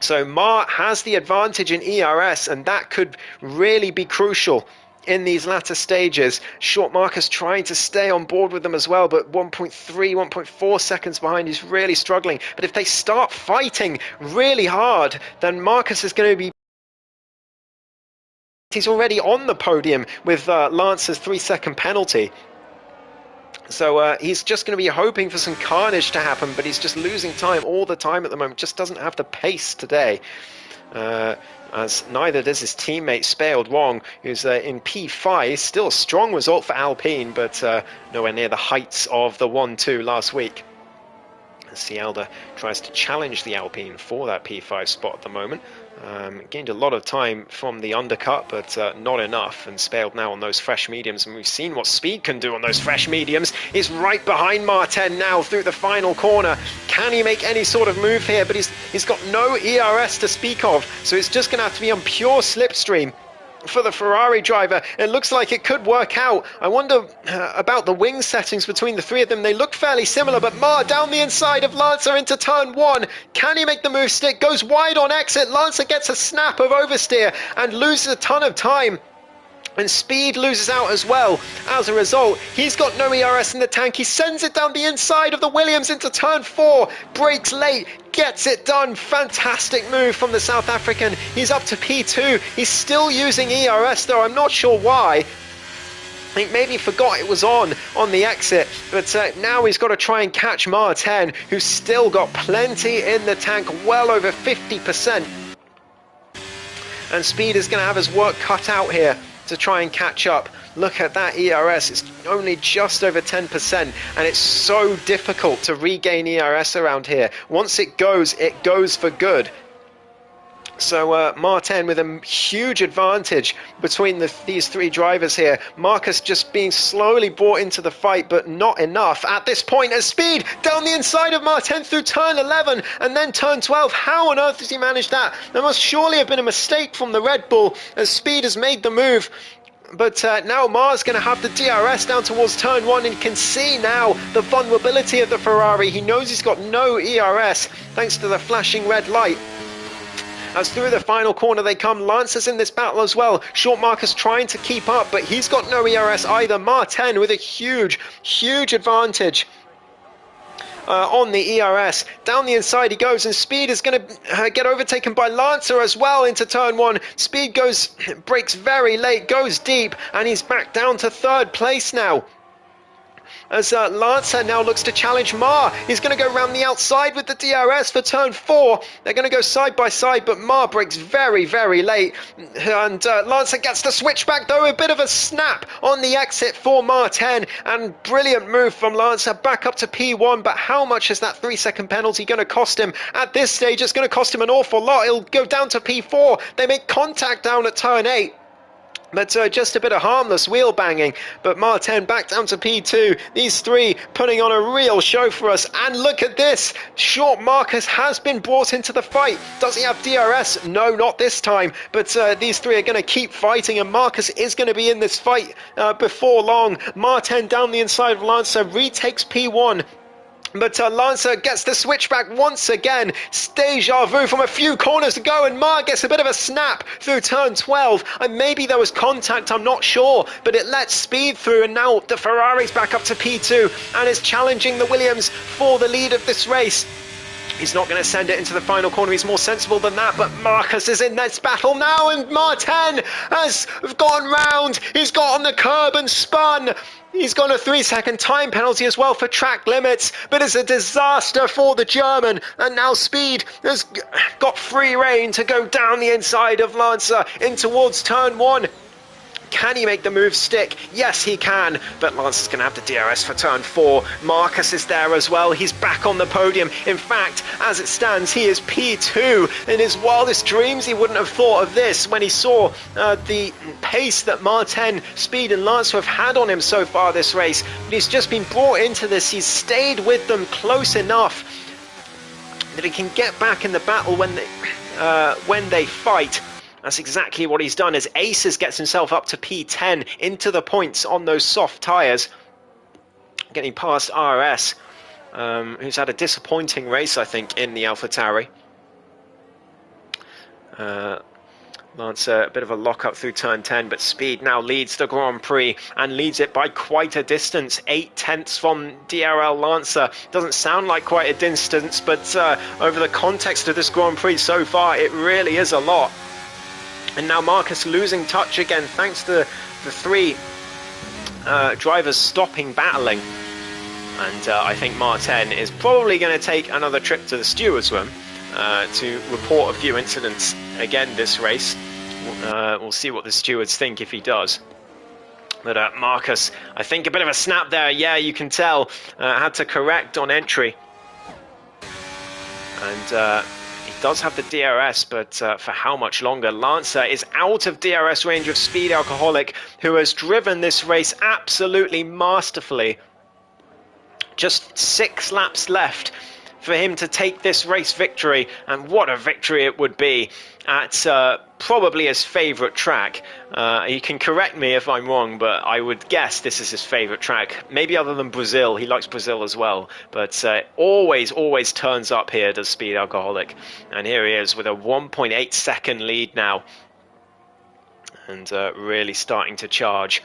So Mar has the advantage in ERS, and that could really be crucial in these latter stages. Short Marcus trying to stay on board with them as well, but 1.3, 1.4 seconds behind. He's really struggling. But if they start fighting really hard, then Marcus is going to be... He's already on the podium with Lance's 3-second penalty. So he's just going to be hoping for some carnage to happen, but he's just losing time all the time at the moment. Just doesn't have the pace today. As neither does his teammate Speald Wong, who's in P5. Still a strong result for Alpine, but nowhere near the heights of the 1-2 last week. Cialda tries to challenge the Alpine for that P5 spot at the moment. Gained a lot of time from the undercut, but not enough, and Speald now on those fresh mediums, and we've seen what Speed can do on those fresh mediums. He's right behind Martin now through the final corner. Can he make any sort of move here? But he's got no ERS to speak of, so it's just going to have to be on pure slipstream for the Ferrari driver. It looks like it could work out. I wonder about the wing settings between the three of them. They look fairly similar, but Mar down the inside of Lancer into turn 1. Can he make the move stick? Goes wide on exit. Lancer gets a snap of oversteer and loses a ton of time. And Speed loses out as well. As a result, he's got no ERS in the tank. He sends it down the inside of the Williams into turn 4. Brakes late. Gets it done. Fantastic move from the South African. He's up to P2. He's still using ERS though. I'm not sure why. I think maybe he forgot it was on the exit. But now he's got to try and catch Martin, who's still got plenty in the tank. Well over 50%. And Speed is going to have his work cut out here to try and catch up. Look at that ERS, it's only just over 10%, and it's so difficult to regain ERS around here. Once it goes for good. So Martin with a huge advantage between these three drivers here. Marcus just being slowly brought into the fight, but not enough at this point. As Speed down the inside of Martin through turn 11 and then turn 12. How on earth has he managed that? There must surely have been a mistake from the Red Bull as Speed has made the move. But now Mar's going to have the DRS down towards turn 1, and you can see now the vulnerability of the Ferrari. He knows he's got no ERS thanks to the flashing red light. As through the final corner they come. Lancer's in this battle as well. Short Marcus trying to keep up, but he's got no ERS either. Martin with a huge advantage on the ERS. Down the inside he goes, and Speed is going to get overtaken by Lancer as well into turn 1. Speed breaks very late, goes deep, and he's back down to 3rd place now. As Lancer now looks to challenge Ma. He's going to go around the outside with the DRS for turn 4. They're going to go side by side, but Ma breaks very, very late. And Lancer gets the switchback, though. A bit of a snap on the exit for Martin. And brilliant move from Lancer back up to P1. But how much is that 3-second penalty going to cost him? At this stage, it's going to cost him an awful lot. He'll go down to P4. They make contact down at turn 8. But just a bit of harmless wheel banging. But Martin back down to P2. These three putting on a real show for us. And look at this. Short Marcus has been brought into the fight. Does he have DRS? No, not this time. But these three are going to keep fighting. And Marcus is going to be in this fight before long. Martin down the inside of Lancer retakes P1. But Lancer gets the switchback once again. Deja vu from a few corners to go, and Ma gets a bit of a snap through turn 12. And maybe there was contact, I'm not sure, but it lets Speed through, and now the Ferrari's back up to P2 and is challenging the Williams for the lead of this race. He's not going to send it into the final corner. He's more sensible than that, but Marcus is in this battle now, and Martin has gone round. He's got on the curb and spun. He's got a 3-second time penalty as well for track limits, but it's a disaster for the German. And now Speed has got free rein to go down the inside of Lancer in towards turn 1. Can he make the move stick? Yes, he can, but Lancer's going to have the DRS for turn 4. Marcus is there as well. He's back on the podium. In fact, as it stands, he is P2. In his wildest dreams, he wouldn't have thought of this when he saw the pace that Martin, Speed and Lancer have had on him so far this race. But he's just been brought into this. He's stayed with them close enough that he can get back in the battle when they fight. That's exactly what he's done, as Aces gets himself up to P10 into the points on those soft tyres, getting past RS, who's had a disappointing race, I think, in the AlphaTauri. Lancer, a bit of a lock-up through turn 10, but Speed now leads the Grand Prix and leads it by quite a distance, 8/10 from DRL Lancer. Doesn't sound like quite a distance, but over the context of this Grand Prix so far, it really is a lot. And now Marcus losing touch again, thanks to the three drivers stopping battling. And I think Martin is probably going to take another trip to the stewards room to report a few incidents again this race. We'll see what the stewards think if he does. But Marcus, I think a bit of a snap there. Yeah, you can tell. Had to correct on entry. And he does have the DRS, but for how much longer? Lancer is out of DRS range of Speed Alcoholic, who has driven this race absolutely masterfully. Just 6 laps left for him to take this race victory, and what a victory it would be at probably his favourite track. He can correct me if I'm wrong, but I would guess this is his favourite track. Maybe other than Brazil. He likes Brazil as well, but always turns up here, does Speed Alcoholic. And here he is with a 1.8 second lead now, and really starting to charge.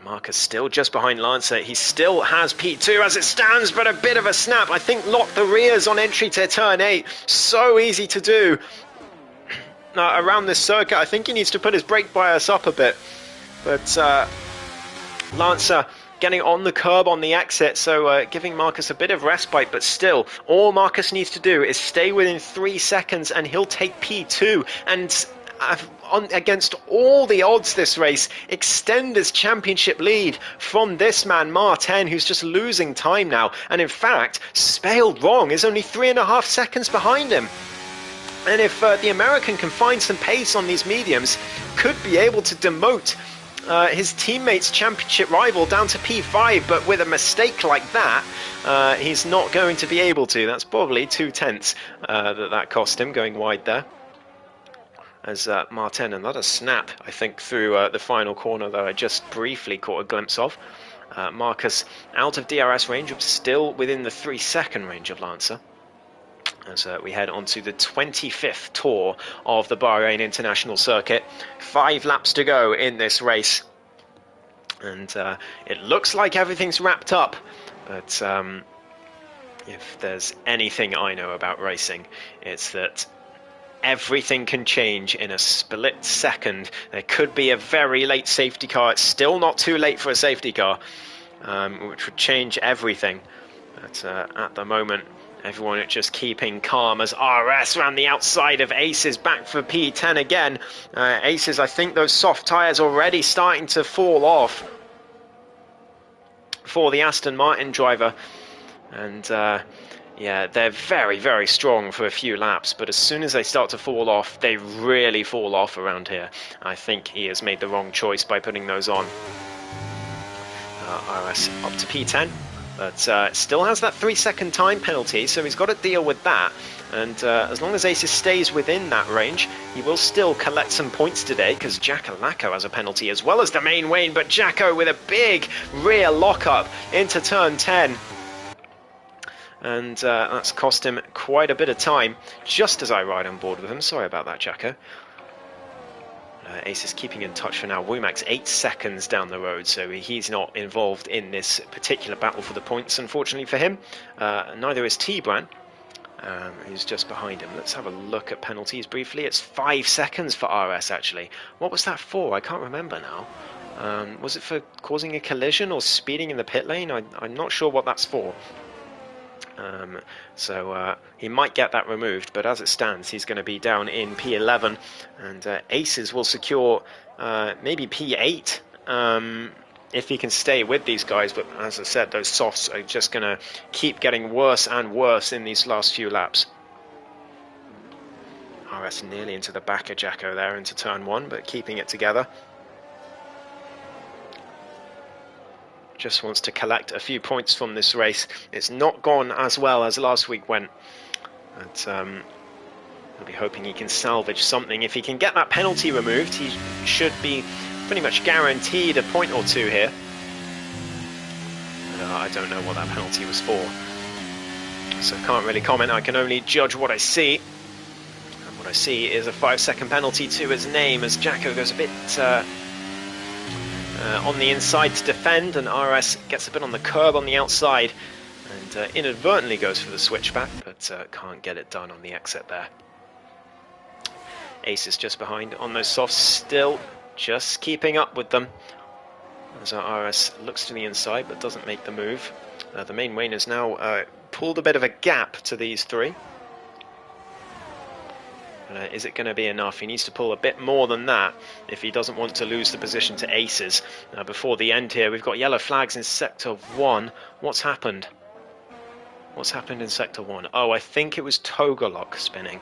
Marcus still just behind Lancer. He still has P2 as it stands, but a bit of a snap. I think lock the rears on entry to turn 8. So easy to do around this circuit. I think he needs to put his brake bias up a bit. But Lancer getting on the curb on the exit, so giving Marcus a bit of respite, but still, all Marcus needs to do is stay within 3 seconds and he'll take P2. And against all the odds this race, extend his championship lead from this man Martin, who's just losing time now, and in fact spelled wrong is only 3.5 seconds behind him. And if the American can find some pace on these mediums, could be able to demote his teammate's championship rival down to P5, but with a mistake like that, he's not going to be able to. That's probably 2/10 that cost him, going wide there. As Martin, another snap, I think, through the final corner that I just briefly caught a glimpse of. Marcus out of DRS range, still within the 3-second range of Lancer. As we head on to the 25th tour of the Bahrain International Circuit. 5 laps to go in this race. And it looks like everything's wrapped up, but If there's anything I know about racing, it's that everything can change in a split second. There could be a very late safety car. It's still not too late for a safety car, which would change everything. But at the moment, everyone is just keeping calm as RS around the outside of Aces back for P10 again. Aces, I think those soft tyres already starting to fall off for the Aston Martin driver. And yeah, they're very, very strong for a few laps, but as soon as they start to fall off, they really fall off around here. I think he has made the wrong choice by putting those on. RS up to P10, but still has that 3-second time penalty, so he's got to deal with that. And as long as Aces stays within that range, he will still collect some points today, because Jackalacco has a penalty as well as the main Wayne, but Jacko with a big rear lockup into turn 10. And that's cost him quite a bit of time, just as I ride on board with him. Sorry about that, Jacko. Ace is keeping in touch for now. Womack's 8 seconds down the road, so he's not involved in this particular battle for the points, unfortunately for him. Neither is T-Bran, who's just behind him. Let's have a look at penalties briefly. It's 5 seconds for RS, actually. What was that for? I can't remember now. Was it for causing a collision or speeding in the pit lane? I'm not sure what that's for. So he might get that removed, but as it stands, he's going to be down in P11, and Aces will secure maybe P8 if he can stay with these guys. But as I said, those softs are just going to keep getting worse and worse in these last few laps. RS nearly into the back of Jacko there into turn 1, but keeping it together. Just wants to collect a few points from this race. It's not gone as well as last week went, but he'll be hoping he can salvage something. If he can get that penalty removed, he should be pretty much guaranteed a point or two here. I don't know what that penalty was for, so I can't really comment. I can only judge what I see, and what I see is a 5-second penalty to his name as Jacko goes a bit on the inside to defend, and RS gets a bit on the curb on the outside and inadvertently goes for the switchback, but can't get it done on the exit there. Ace is just behind on those softs, still just keeping up with them as our RS looks to the inside but doesn't make the move. The main Wayne has now pulled a bit of a gap to these three. Is it going to be enough? He needs to pull a bit more than that if he doesn't want to lose the position to Aces. Before the end here, we've got yellow flags in Sector 1. What's happened? What's happened in Sector 1? Oh, I think it was Togolok spinning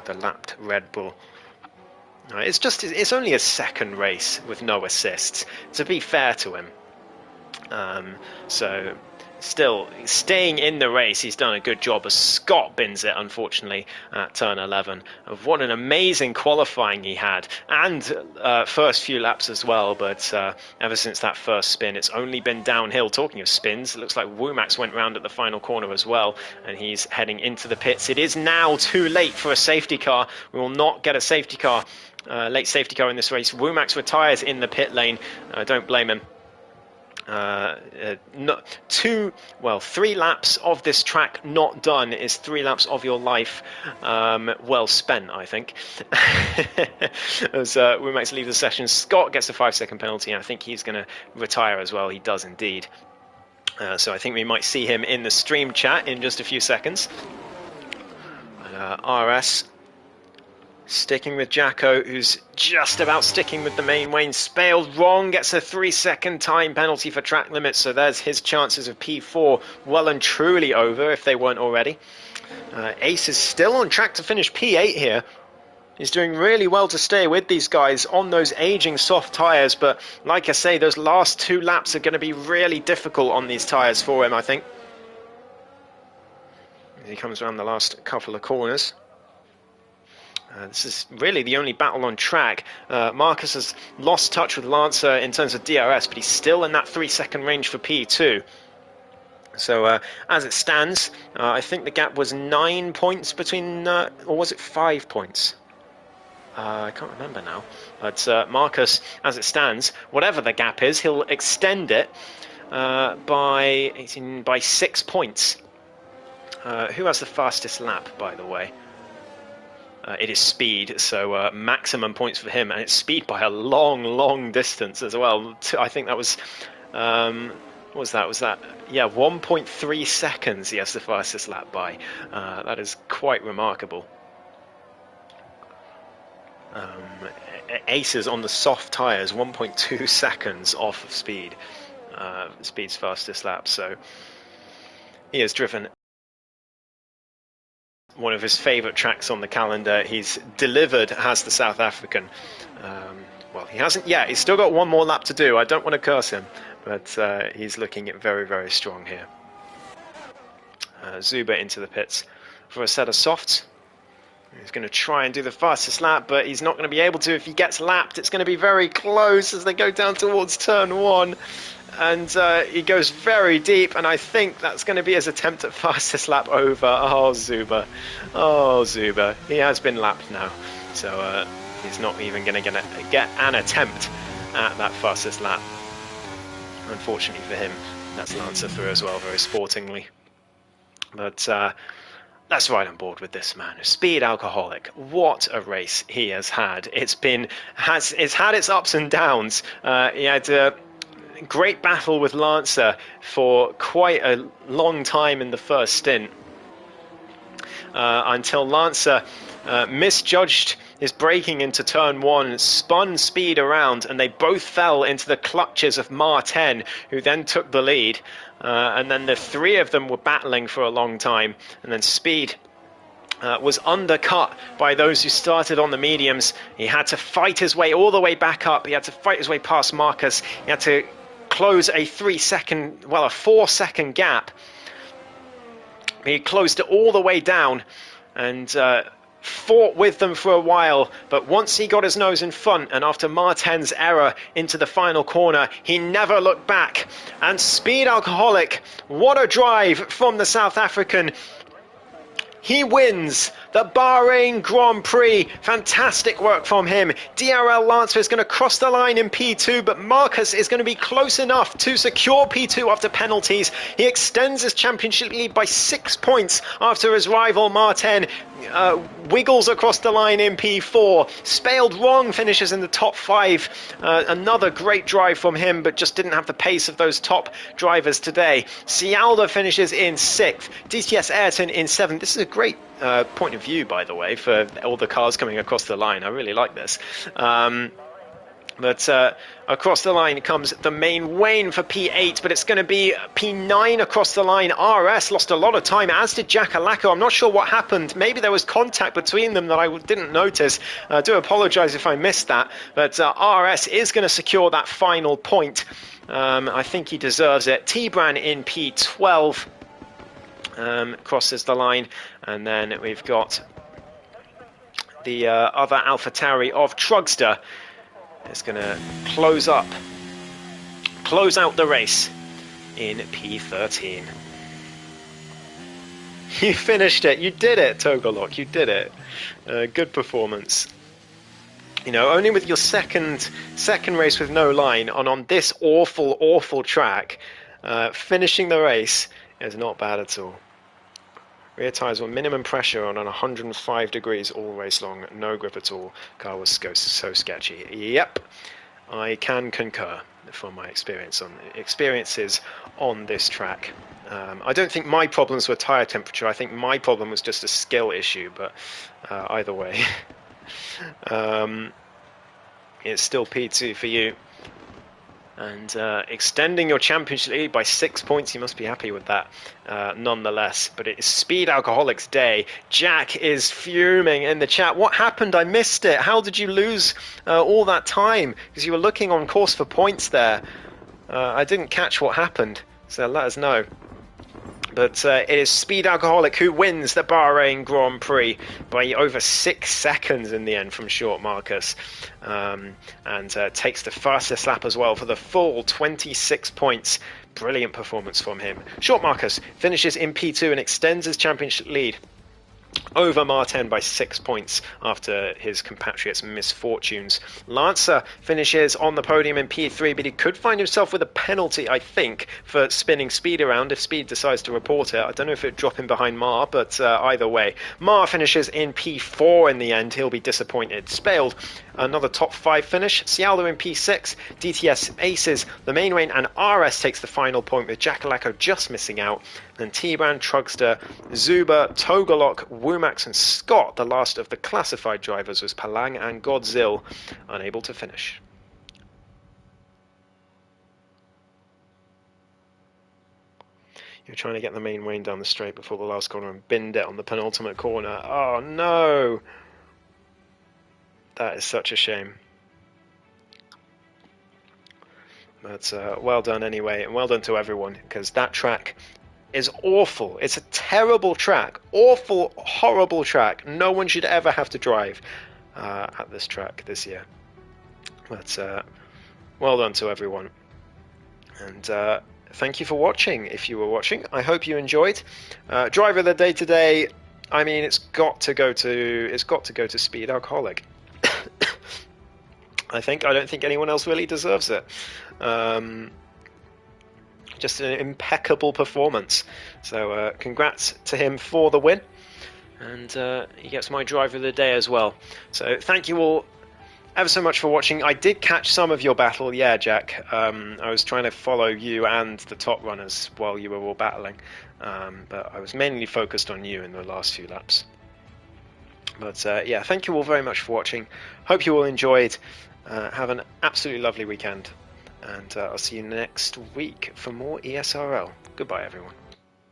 the lapped Red Bull. It's only a second race with no assists, to be fair to him. So still staying in the race, he's done a good job as Scott bins it, unfortunately, at turn 11. Of what an amazing qualifying he had, and first few laps as well, but ever since that first spin, it's only been downhill. Talking of spins, it looks like Womax went round at the final corner as well, and he's heading into the pits. It is now too late for a safety car. We will not get a safety car, late safety car in this race. Womax retires in the pit lane. I don't blame him. 3 laps of this track not done is 3 laps of your life well spent, I think. As Womax leaves the session, Scott gets a 5-second penalty, and I think he's going to retire as well. He does indeed. So I think we might see him in the stream chat in just a few seconds. RS sticking with Jacko, who's just about sticking with the main Wayne. Spaled wrong, gets a 3-second time penalty for track limits, so there's his chances of P4 well and truly over if they weren't already. Ace is still on track to finish P8 here. He's doing really well to stay with these guys on those aging soft tyres, but like I say, those last 2 laps are going to be really difficult on these tyres for him, I think. As he comes around the last couple of corners. This is really the only battle on track. Marcus has lost touch with Lancer in terms of DRS, but he's still in that 3-second range for P2. So as it stands, I think the gap was 9 points between, or was it 5 points? I can't remember now. But Marcus, as it stands, whatever the gap is, he'll extend it by 6 points. Who has the fastest lap, by the way? It is Speed, so maximum points for him, and it's Speed by a long distance as well. I think that was, what was that? Was that, yeah, 1.3 seconds he has the fastest lap by. That is quite remarkable. Aces on the soft tyres, 1.2 seconds off of Speed. Speed's fastest lap, so he has driven one of his favourite tracks on the calendar. He's delivered as the South African. Well, he hasn't yet. He's still got one more lap to do. I don't want to curse him, but he's looking very strong here. Zuber into the pits for a set of softs. He's going to try and do the fastest lap, but he's not going to be able to if he gets lapped. It's going to be very close as they go down towards turn 1. And he goes very deep, and I think that's going to be his attempt at fastest lap over. Oh, Zuber. Oh, Zuber. He has been lapped now, so he's not even going to get an attempt at that fastest lap. Unfortunately for him, that's Lancer through as well, very sportingly. But let's ride on board with this man. Speed Alcoholic. What a race he has had. It's had its ups and downs. He had a great battle with Lancer for quite a long time in the first stint, until Lancer misjudged his braking into turn 1, spun Speed around, and they both fell into the clutches of Martin, who then took the lead. And then the three of them were battling for a long time, and then Speed was undercut by those who started on the mediums. He had to fight his way all the way back up. He had to fight his way past Marcus. He had to close a 4-second gap. He closed it all the way down and fought with them for a while, but once he got his nose in front, and after Martin's error into the final corner, he never looked back. And Speed Alcoholic, what a drive from the South African. He wins the Bahrain Grand Prix. Fantastic work from him. DRL Lancer is going to cross the line in P2, but Marcus is going to be close enough to secure P2 after penalties. He extends his championship lead by 6 points after his rival Martin wiggles across the line in P4. Spaled Wrong finishes in the top 5. Another great drive from him, but just didn't have the pace of those top drivers today. Cialda finishes in 6th. DTS Ayrton in 7th. This is a great point of view, by the way, for all the cars coming across the line. I really like this. But across the line comes the main Wayne for P8, but it's going to be P9 across the line. RS lost a lot of time, as did Jack Alako. I'm not sure what happened. Maybe there was contact between them that I didn't notice. I do apologise if I missed that. But RS is going to secure that final point. I think he deserves it. T-Bran in P12 crosses the line. And then we've got the other AlphaTauri of Trugster. It's going to close out the race in P13. You finished it. You did it, Togolok. You did it. Good performance. You know, only with your second race with no line, and on this awful track, finishing the race is not bad at all. Rear tyres were minimum pressure on 105 degrees all race long, no grip at all. Car was so sketchy. Yep, I can concur from my experiences on this track. I don't think my problems were tyre temperature. I think my problem was just a skill issue, but either way. It's still P2 for you. And extending your championship lead by 6 points, you must be happy with that nonetheless. But it is Speed Alcoholic's day. Jack is fuming in the chat. What happened? I missed it. How did you lose all that time? Because you were looking on course for points there. I didn't catch what happened, so let us know. But it is Speed Alcoholic who wins the Bahrain Grand Prix by over 6 seconds in the end from Short Marcus. And takes the fastest lap as well for the full 26 points. Brilliant performance from him. Short Marcus finishes in P2 and extends his championship lead over Martin by 6 points after his compatriot's misfortunes. Lancer finishes on the podium in P3, but he could find himself with a penalty, I think, for spinning Speed around if Speed decides to report it. I don't know if it would drop him behind Mar, but either way. Mar finishes in P4 in the end. He'll be disappointed. Spaled, another top 5 finish. Cialdo in P6. DTS aces the main lane, and RS takes the final point with Jackalacco just missing out. Then T-Brand, Trugster, Zuba, Togalok, Wumax and Scott, the last of the classified drivers, was Palang and Godzilla, unable to finish. You're trying to get the main lane down the straight before the last corner and binned it on the penultimate corner. Oh no! That is such a shame. But well done anyway, and well done to everyone, because that track is awful. It's a terrible track. Awful, horrible track. No one should ever have to drive at this track this year. But well done to everyone. And thank you for watching, if you were watching. I hope you enjoyed. Driver of the day today, I mean, it's got to go to Speed Alcoholic. I don't think anyone else really deserves it. Just an impeccable performance. So congrats to him for the win. And he gets my driver of the day as well. So thank you all ever so much for watching. I did catch some of your battle, yeah, Jack. I was trying to follow you and the top runners while you were all battling. But I was mainly focused on you in the last few laps. But yeah, thank you all very much for watching. Hope you all enjoyed. Have an absolutely lovely weekend. And I'll see you next week for more ESRL. Goodbye, everyone.